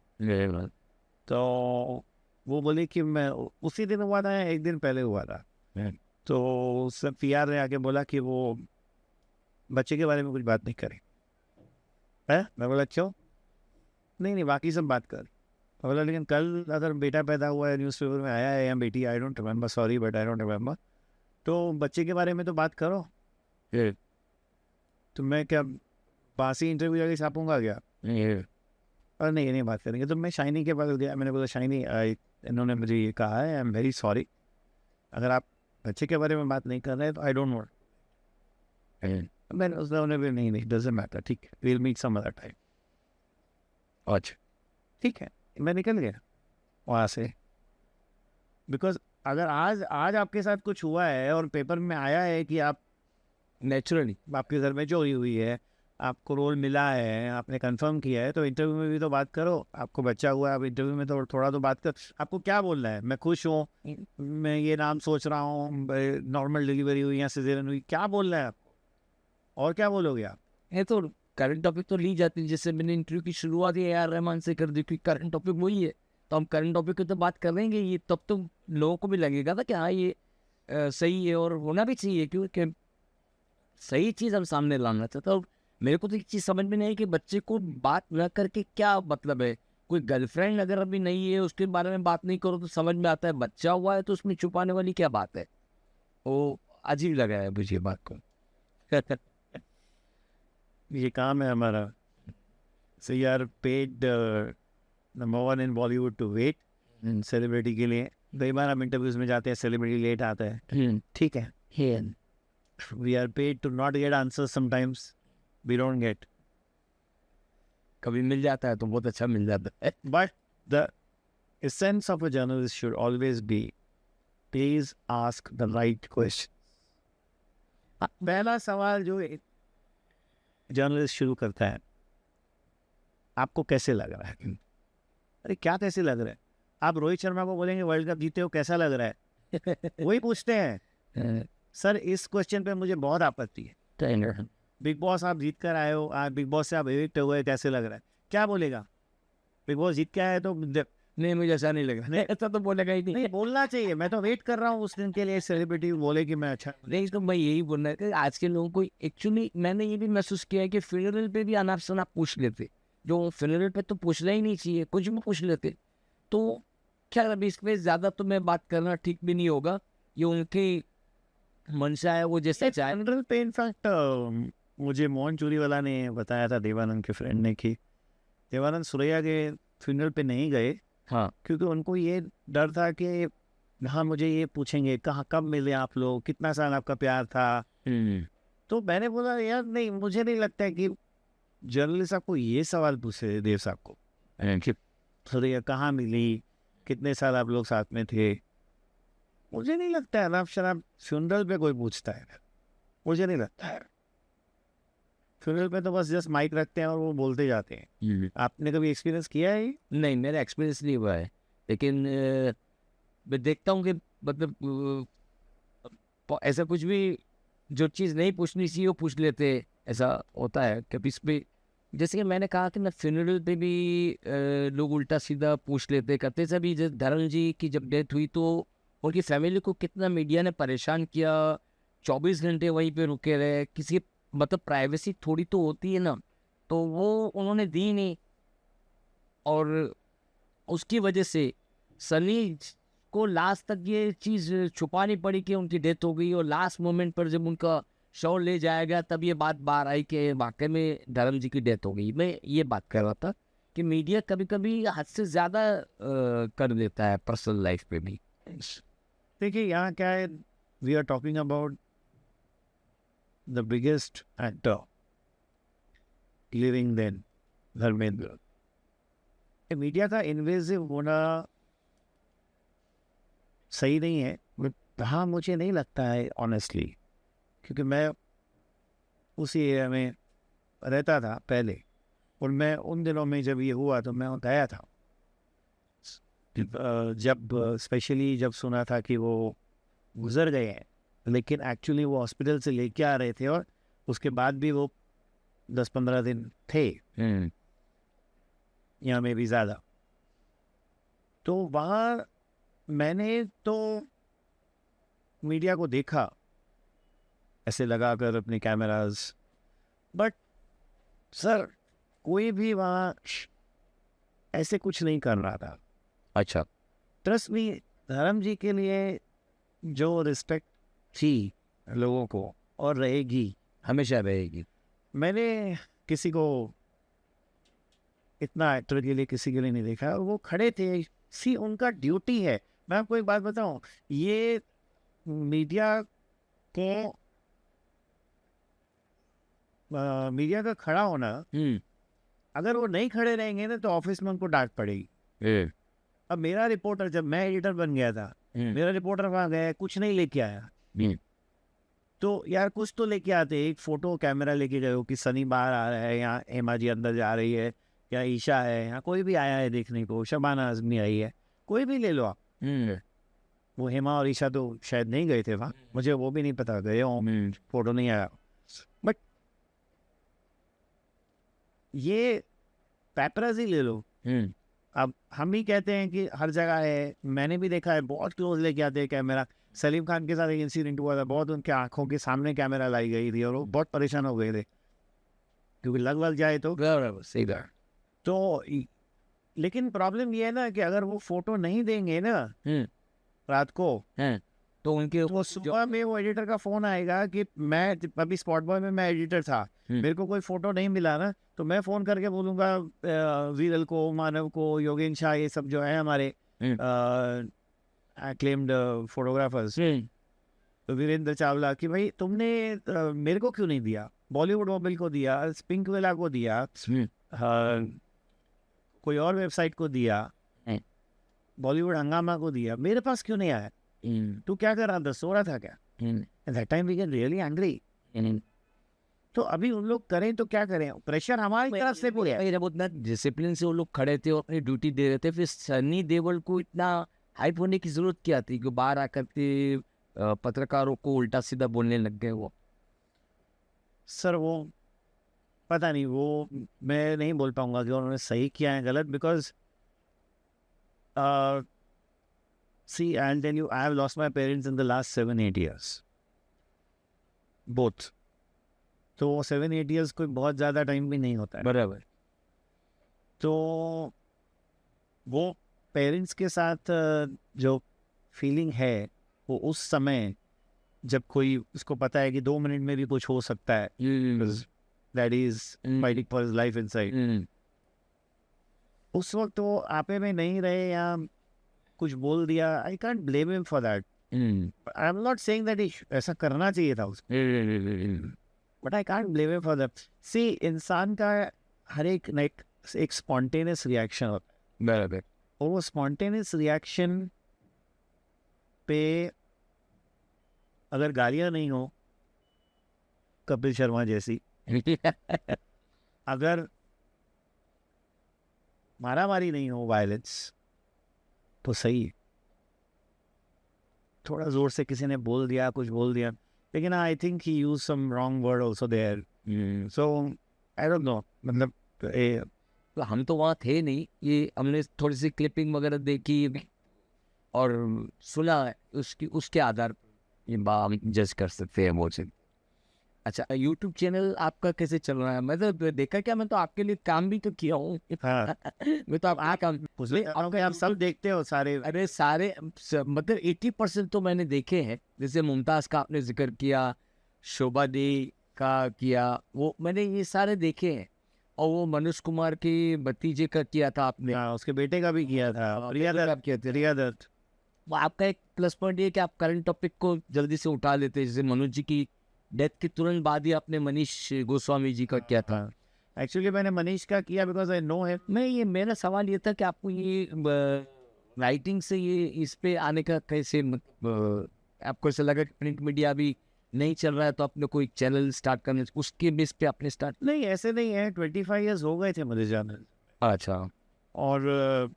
तो वो बोले कि मैं उसी दिन हुआ था या एक दिन पहले हुआ था, तो उस पीआर ने आके बोला कि वो बच्चे के बारे में कुछ बात नहीं करें। मैं बोला क्यों? नहीं बाकी सब बात कर। मैं बोला लेकिन कल अगर बेटा पैदा हुआ है, न्यूज़पेपर में आया है, या बेटी, I don't remember, sorry but I don't remember, तो बच्चे के बारे में तो बात करो। तो मैं क्या बासी इंटरव्यू जाके छापूंगा क्या? और नहीं बात करेंगे। तो मैं शाइनी के पास गया, मैंने बोला शाइनी इन्होंने मुझे ये कहा है, आई एम वेरी सॉरी, अगर आप बच्चे के बारे में बात नहीं कर रहे तो आई डोंट वांट। मैंने उसने भी नहीं डजंट मैटर, ठीक है, we will meet some other time. अच्छा ठीक है, मैं निकल गया वहाँ से, बिकॉज अगर आज आपके साथ कुछ हुआ है और पेपर में आया है कि आप नेचुरली आपके घर में चोरी हुई है, आपको रोल मिला है, आपने कंफर्म किया है, तो इंटरव्यू में भी तो बात करो। आपको बच्चा हुआ है, आप इंटरव्यू में तो थोड़ा तो बात कर, आपको क्या बोलना है, मैं खुश हूँ, मैं ये नाम सोच रहा हूँ, नॉर्मल डिलीवरी हुई या सिजेरियन हुई, क्या बोलना है आपको, और क्या बोलोगे आप? है तो करंट टॉपिक तो ली जाती है, जैसे मैंने इंटरव्यू की शुरुआत ही AR रहमान से कर दी, क्योंकि करंट टॉपिक वही है, तो हम करंट टॉपिक की तो बात करेंगे, ये तब तो लोगों को भी लगेगा ना कि हाँ ये सही है, और होना भी चाहिए, क्योंकि सही चीज़ हम सामने लाना चाहते हैं। और मेरे को तो एक चीज़ समझ में नहीं है कि बच्चे को बात न करके क्या मतलब है। कोई गर्लफ्रेंड अगर अभी नहीं है, उसके बारे में बात नहीं करो तो समझ में आता है, बच्चा हुआ है तो उसमें छुपाने वाली क्या बात है। वो अजीब लगा है मुझे बात को। ये काम है हमारा, so you are paid number 1 in Bollywood to wait celebrity के लिए। कई बार हम इंटरव्यूज में जाते हैं, सेलिब्रिटी लेट आता है, ठीक है, we are paid to not get answer, sometimes we don't get, कभी मिल जाता है तो बहुत अच्छा मिल जाता है। But the essence of a journalist should always be please ask the right question. पहला सवाल जो जर्नलिस्ट शुरू करता है, आपको कैसे लग रहा है? अरे क्या कैसे लग रहा है? आप रोहित शर्मा को बोलेंगे वर्ल्ड कप जीते हो कैसा लग रहा है, वही पूछते हैं। सर इस क्वेश्चन पे मुझे बहुत आपत्ति है। बिग बॉस आप जीत कर आए हो, आप बिग बॉस से आप एविक्ट हुए, कैसे लग रहा है? क्या बोलेगा? बिग बॉस जीत के आए तो नहीं मुझे ऐसा नहीं लगा, नहीं ऐसा तो बोलेगा ही नहीं। नहीं बोलना चाहिए, मैं तो वेट कर रहा हूँ उस दिन के लिए, सेलिब्रिटी बोले कि मैं अच्छा। नहीं तो मैं यही बोलना है कि आज के लोगों को एक्चुअली मैंने ये भी महसूस किया है कि फ्यूनरल पे भी अनाप शनाप पूछ लेते, जो फ्यूनरल पे तो पूछना ही नहीं चाहिए, कुछ भी पूछ लेते। तो क्या अभी इसमें ज़्यादा तो मैं बात करना ठीक भी नहीं होगा, ये उनकी मंशा है, वो जैसे चाहे। फ्यूनरल पे इनफैक्ट मुझे मोहन चूरीवाला ने बताया था, देवानंद के फ्रेंड ने, कि देवानंद सुरैया के फ्यूनरल पे नहीं गए, हाँ, क्योंकि उनको ये डर था कि हाँ मुझे ये पूछेंगे कहाँ कब मिले आप लोग, कितना साल आपका प्यार था। तो मैंने बोला यार नहीं, मुझे नहीं लगता है कि जर्नलिस्ट आपको ये सवाल पूछे देव साहब को कि सर कहाँ मिली, कितने साल आप लोग साथ में थे, मुझे नहीं लगता है अनाप शनाप फ्यूनरल पे कोई पूछता है, मुझे नहीं लगता है। फ्यूनरल पे तो बस जस्ट माइक रखते हैं और वो बोलते जाते हैं। आपने कभी एक्सपीरियंस किया है ये? नहीं, मेरा एक्सपीरियंस नहीं हुआ है, लेकिन मैं देखता हूँ कि मतलब ऐसा कुछ भी जो चीज़ नहीं पूछनी चाहिए वो पूछ लेते, ऐसा होता है कभी इस पे। जैसे कि मैंने कहा कि ना फ्यूनरल पे भी लोग उल्टा सीधा पूछ लेते करते। सभी जैसे धर्म जी की जब डेथ हुई तो उनकी फैमिली को कितना मीडिया ने परेशान किया, 24 घंटे वहीं पे रुके रहे, किसी मतलब प्राइवेसी थोड़ी तो होती है ना, तो वो उन्होंने दी नहीं। और उसकी वजह से सनी को लास्ट तक ये चीज़ छुपानी पड़ी कि उनकी डेथ हो गई, और लास्ट मोमेंट पर जब उनका शव ले जाया गया तब ये बात बाहर आई कि वाकई में धर्म जी की डेथ हो गई। मैं ये बात कर रहा था कि मीडिया कभी कभी हद से ज़्यादा कर देता है पर्सनल लाइफ पे भी। देखिए यहाँ क्या है, we are talking about the biggest actor living then, Dharmendra. Media का इन्वेजिव होना सही नहीं है, हाँ मुझे नहीं लगता है ऑनेस्टली, क्योंकि मैं उसी एरिया में रहता था पहले, और मैं उन दिनों में जब ये हुआ तो मैं गया था। जब स्पेशली जब सुना था कि वो गुजर गए हैं, लेकिन एक्चुअली वो हॉस्पिटल से लेके आ रहे थे और उसके बाद भी वो 10-15 दिन थे या में भी ज़्यादा। तो वहाँ मैंने तो मीडिया को देखा ऐसे लगाकर अपने कैमरास, बट सर कोई भी वहाँ ऐसे कुछ नहीं कर रहा था। अच्छा। ट्रस्ट मी, धर्म जी के लिए जो रिस्पेक्ट थी लोगों को और रहेगी, हमेशा रहेगी। मैंने किसी को इतना एक्टर के लिए किसी के लिए नहीं देखा, और वो खड़े थे, सी उनका ड्यूटी है। मैं आपको एक बात बताऊं, ये मीडिया को मीडिया का खड़ा होना, अगर वो नहीं खड़े रहेंगे ना तो ऑफिस में उनको डांट पड़ेगी। अब मेरा रिपोर्टर, जब मैं एडिटर बन गया था, मेरा रिपोर्टर वहाँ गया, कुछ नहीं लेके आया, तो यार कुछ तो लेके आते, एक फोटो कैमरा लेके गए हो कि सनी बाहर आ रहा है, यहाँ हेमा जी अंदर जा रही है, या ईशा है, यहाँ कोई भी आया है देखने को, शबाना आजमी आई है, कोई भी ले लो आप। वो हेमा और ईशा तो शायद नहीं गए थे वहाँ, मुझे वो भी नहीं पता, गए हो फोटो नहीं आया। बट ये पेपराजी ले लो। अब हम ही कहते हैं कि हर जगह है, मैंने भी देखा है, बहुत क्लोज लेके आते हैं कैमरा। सलीम खान के साथ एक इंसिडेंट हुआ था, बहुत उनके आंखों के सामने कैमरा लाई गई थी और वो बहुत परेशान हो गए थे, क्योंकि लग जाए तो सही बात। तो लेकिन प्रॉब्लम ये है ना कि अगर वो फोटो नहीं देंगे ना रात को, तो उनके तो सुबह में वो एडिटर का फोन आएगा कि मैं अभी स्पॉट बॉय में मैं एडिटर था, मेरे को कोई फोटो नहीं मिला ना, तो मैं फोन करके बोलूंगा वीरल को, मानव को, योगेन शाह, ये सब जो है हमारे acclaimed फोटोग्राफर्स, तो वीरेंद्र चावला, कि भाई तुमने मेरे को क्यों नहीं दिया, बॉलीवुड मोबाइल को दिया, पिंक वेला को दिया, कोई और वेबसाइट को दिया, बॉलीवुड हंगामा को दिया, मेरे पास क्यों नहीं आया? तू क्या कर रहा था, सो रहा था क्या? That time we get really angry. तो अभी उन लोग करें तो क्या करें, प्रेशर हमारी तरफ से पूरे है। जब उतना डिसिप्लिन से वो लोग खड़े थे और अपनी ड्यूटी दे रहे थे, फिर सनी देओल को इतना हाइप होने की जरूरत क्या थी कि बाहर आकर के पत्रकारों को उल्टा सीधा बोलने लग गए वो? सर वो पता नहीं, वो मैं नहीं बोल पाऊंगा कि उन्होंने सही किया है गलत, because see I tell you, I have lost my parents in the last 7-8 years both. तो 7-8 years कोई बहुत ज़्यादा टाइम भी नहीं होता है, बराबर। तो वो पेरेंट्स के साथ जो फीलिंग है, वो उस समय जब कोई उसको पता है कि 2 मिनट में भी कुछ हो सकता है, that is fighting for his life inside, उस वक्त वो आपे में नहीं रहे या कुछ बोल दिया, I can't blame him for that. I am not saying that ऐसा करना चाहिए था उसको, but I can't blame him for that. See, इंसान का हर एक लाइक एक स्पॉन्टेनियस रिएक्शन होता है, बराबर। और वो स्पॉन्टेनियस रिएक्शन पे अगर गालियां नहीं हो कपिल शर्मा जैसी, अगर मारामारी नहीं हो, वायलेंस, तो सही है। थोड़ा जोर से किसी ने बोल दिया, कुछ बोल दिया, लेकिन I think he use some wrong word also there, so I don't know, मतलब तो हम तो वहाँ थे नहीं, ये हमने थोड़ी सी क्लिपिंग वगैरह देखी और सुना, उसके आधार पर ये बात हम जज कर सकते हैं वो चीज। अच्छा, यूट्यूब चैनल आपका कैसे चल रहा है? मैं तो देखा क्या, मैं तो आपके लिए काम भी तो किया हूँ। हाँ, मैं तो आपका काम आप सब देखते हो सारे। अरे सारे मतलब 80% तो मैंने देखे हैं। जैसे मुमताज़ का आपने जिक्र किया, शोभा दे का किया, वो मैंने ये सारे देखे हैं। और वो मनोज कुमार के भतीजे का किया था आपने, हाँ, उसके बेटे का भी किया था, रिया बेटे का दत्त, किया था। रिया दत्त। वो आपका एक प्लस पॉइंट ये कि आप करंट टॉपिक को जल्दी से उठा लेते हैं। जैसे मनोज जी की डेथ के तुरंत बाद ही आपने मनीष गोस्वामी जी का किया था। एक्चुअली मैंने मनीष का किया बिकॉज आई नो हिम। मैं ये मेरा सवाल ये था कि आपको ये राइटिंग से ये इस पे आने का कैसे मतलब आपको ऐसा लगा कि प्रिंट मीडिया अभी नहीं चल रहा है तो आपने कोई चैनल स्टार्ट करने, उसके बेस पे आपने स्टार्ट? नहीं, ऐसे नहीं है, 25 ईयर्स हो गए थे मुझे चैनल, अच्छा, और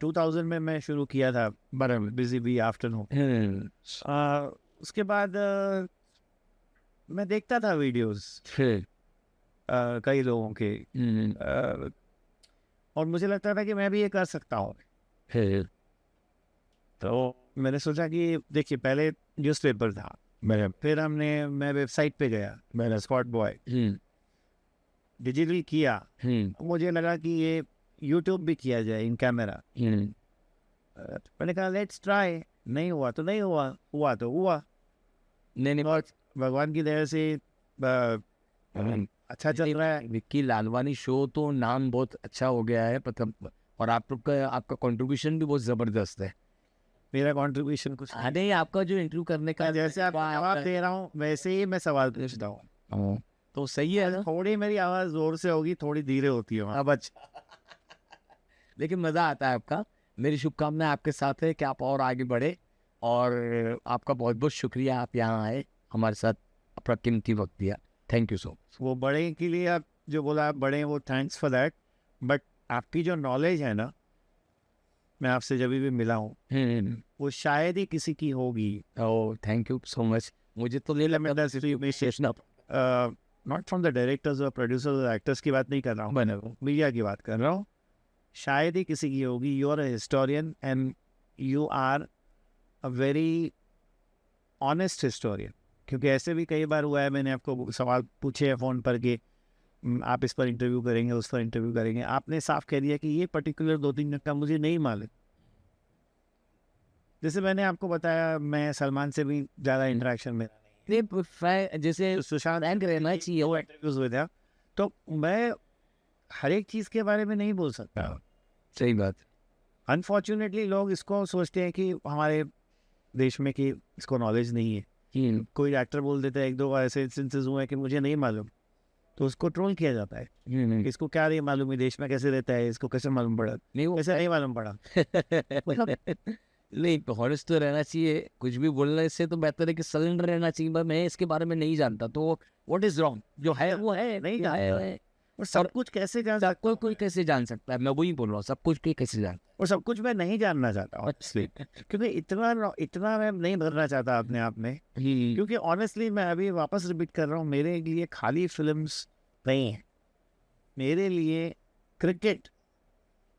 2000 में मैं शुरू किया था, बराबर, बिजी बी आफ्टरनून। उसके बाद मैं देखता था वीडियोस फिर कई लोगों के, और मुझे लगता था कि मैं भी ये कर सकता हूँ। फिर तो मैंने सोचा कि देखिए, पहले न्यूज़पेपर था, फिर मैं वेबसाइट पे गया, मेरा स्पॉट बॉय डिजिटल किया, मुझे लगा कि ये यूट्यूब भी किया जाए इन कैमरा। मैंने कहा लेट्स ट्राई, नहीं हुआ तो नहीं हुआ, हुआ तो हुआ। नहीं और भगवान की दया से अच्छा चल रहा है। विक्की लालवानी शो तो नाम बहुत अच्छा हो गया है, मतलब, और आपका कंट्रीब्यूशन भी बहुत जबरदस्त है। मेरा कंट्रीब्यूशन कुछ नहीं। अरे आपका जो इंटरव्यू करने का, जैसे आप जवाब दे रहा हूँ वैसे ही मैं सवाल पूछता हूँ, तो सही है ना? थोड़ी मेरी आवाज जोर से होगी, थोड़ी धीरे होती है। अब अच्छा लेकिन मज़ा आता है आपका। मेरी शुभकामनाएं आपके साथ है कि आप और आगे बढ़े, और आपका बहुत बहुत शुक्रिया, आप यहाँ आए, हमारे साथ अपना कीमती वक्त दिया। Thank you so much. वो बड़े के लिए आप जो बोला, आप बड़े हैं, वो थैंक्स फॉर दैट, बट आपकी जो नॉलेज है ना, मैं आपसे जब भी मिला हूँ वो शायद ही किसी की होगी। ओह, थैंक यू सो मच। मुझे तो ले लगता नॉट फ्रॉम द डायरेक्टर्स और प्रोड्यूसर्स और एक्टर्स की बात नहीं कर रहा हूँ, मीडिया की बात कर रहा हूँ। शायद ही किसी की होगी। You are a historian and you are a very honest historian, क्योंकि ऐसे भी कई बार हुआ है, मैंने आपको सवाल पूछे हैं फ़ोन पर कि आप इस पर इंटरव्यू करेंगे, उस पर इंटरव्यू करेंगे, आपने साफ कह दिया कि ये पर्टिकुलर 2-3 घंटा मुझे नहीं मालूम। जैसे मैंने आपको बताया, मैं सलमान से भी ज़्यादा इंटरेक्शन में जैसे सुशांत रहना चाहिए वो इंटरव्यूज हुए थे, तो मैं हर एक चीज़ के बारे में नहीं बोल सकता। सही बात। अनफॉर्चुनेटली लोग इसको सोचते हैं कि हमारे देश में कि इसको नॉलेज नहीं है। कोई एक्टर बोल देता है, 1-2 बार ऐसे इंस्टेंसेस हुए हैं कि मुझे नहीं मालूम, तो उसको ट्रोल किया जाता है। इसको क्या नहीं मालूम है, देश में कैसे रहता है, इसको कैसे मालूम पड़ा? नहीं, वो कैसे नहीं मालूम पड़ा? नहीं, हॉनेस्ट तो रहना चाहिए। कुछ भी बोलने से तो बेहतर है कि सरेंडर रहना चाहिए। मैं इसके बारे में नहीं जानता, तो व्हाट इज रॉन्ग, जो है वो है, नहीं क्या जानता। है। और सब कुछ कैसे जान सकता कोई कोई कैसे जान सकता है? मैं वही बोल रहा हूँ, सब कुछ कोई कैसे जान। और सब कुछ मैं नहीं जानना चाहता ऑनेस्टली, क्योंकि इतना मैं नहीं भरना चाहता अपने आप में, क्योंकि ऑनेस्टली मैं अभी वापस रिपीट कर रहा हूँ, मेरे लिए खाली फिल्म्स नहीं है, मेरे लिए क्रिकेट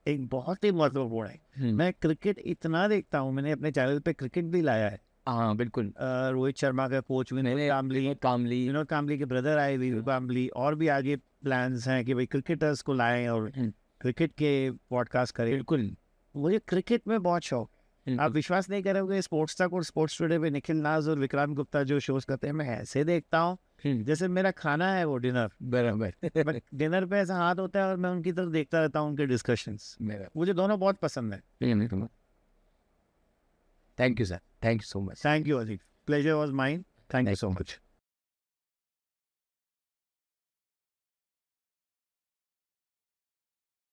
एक बहुत ही महत्वपूर्ण है। मैं क्रिकेट इतना देखता हूँ, मैंने अपने चैनल पे क्रिकेट भी लाया है। हाँ बिल्कुल। रोहित शर्मा का कोच विनोद काम्बली के ब्रदर आए विनोद काम्बली, और भी आगे प्लान्स हैं कि भाई क्रिकेटर्स को लाएं और क्रिकेट के पॉडकास्ट करें। बिल्कुल, मुझे क्रिकेट में बहुत शौक है। आप विश्वास नहीं करोगे, स्पोर्ट्स तक और स्पोर्ट्स टुडे पे निखिल नाज और विक्रांत गुप्ता जो शोज करते हैं, मैं ऐसे देखता हूँ जैसे मेरा खाना है वो डिनर। बराबर। डिनर पे ऐसा हाथ होता है और मैं उनकी तरफ देखता रहता हूँ, उनके डिस्कशंस। मुझे दोनों बहुत पसंद है। Thank you sir, thank you so much. Thank you Ajit, pleasure was mine, thank you so much.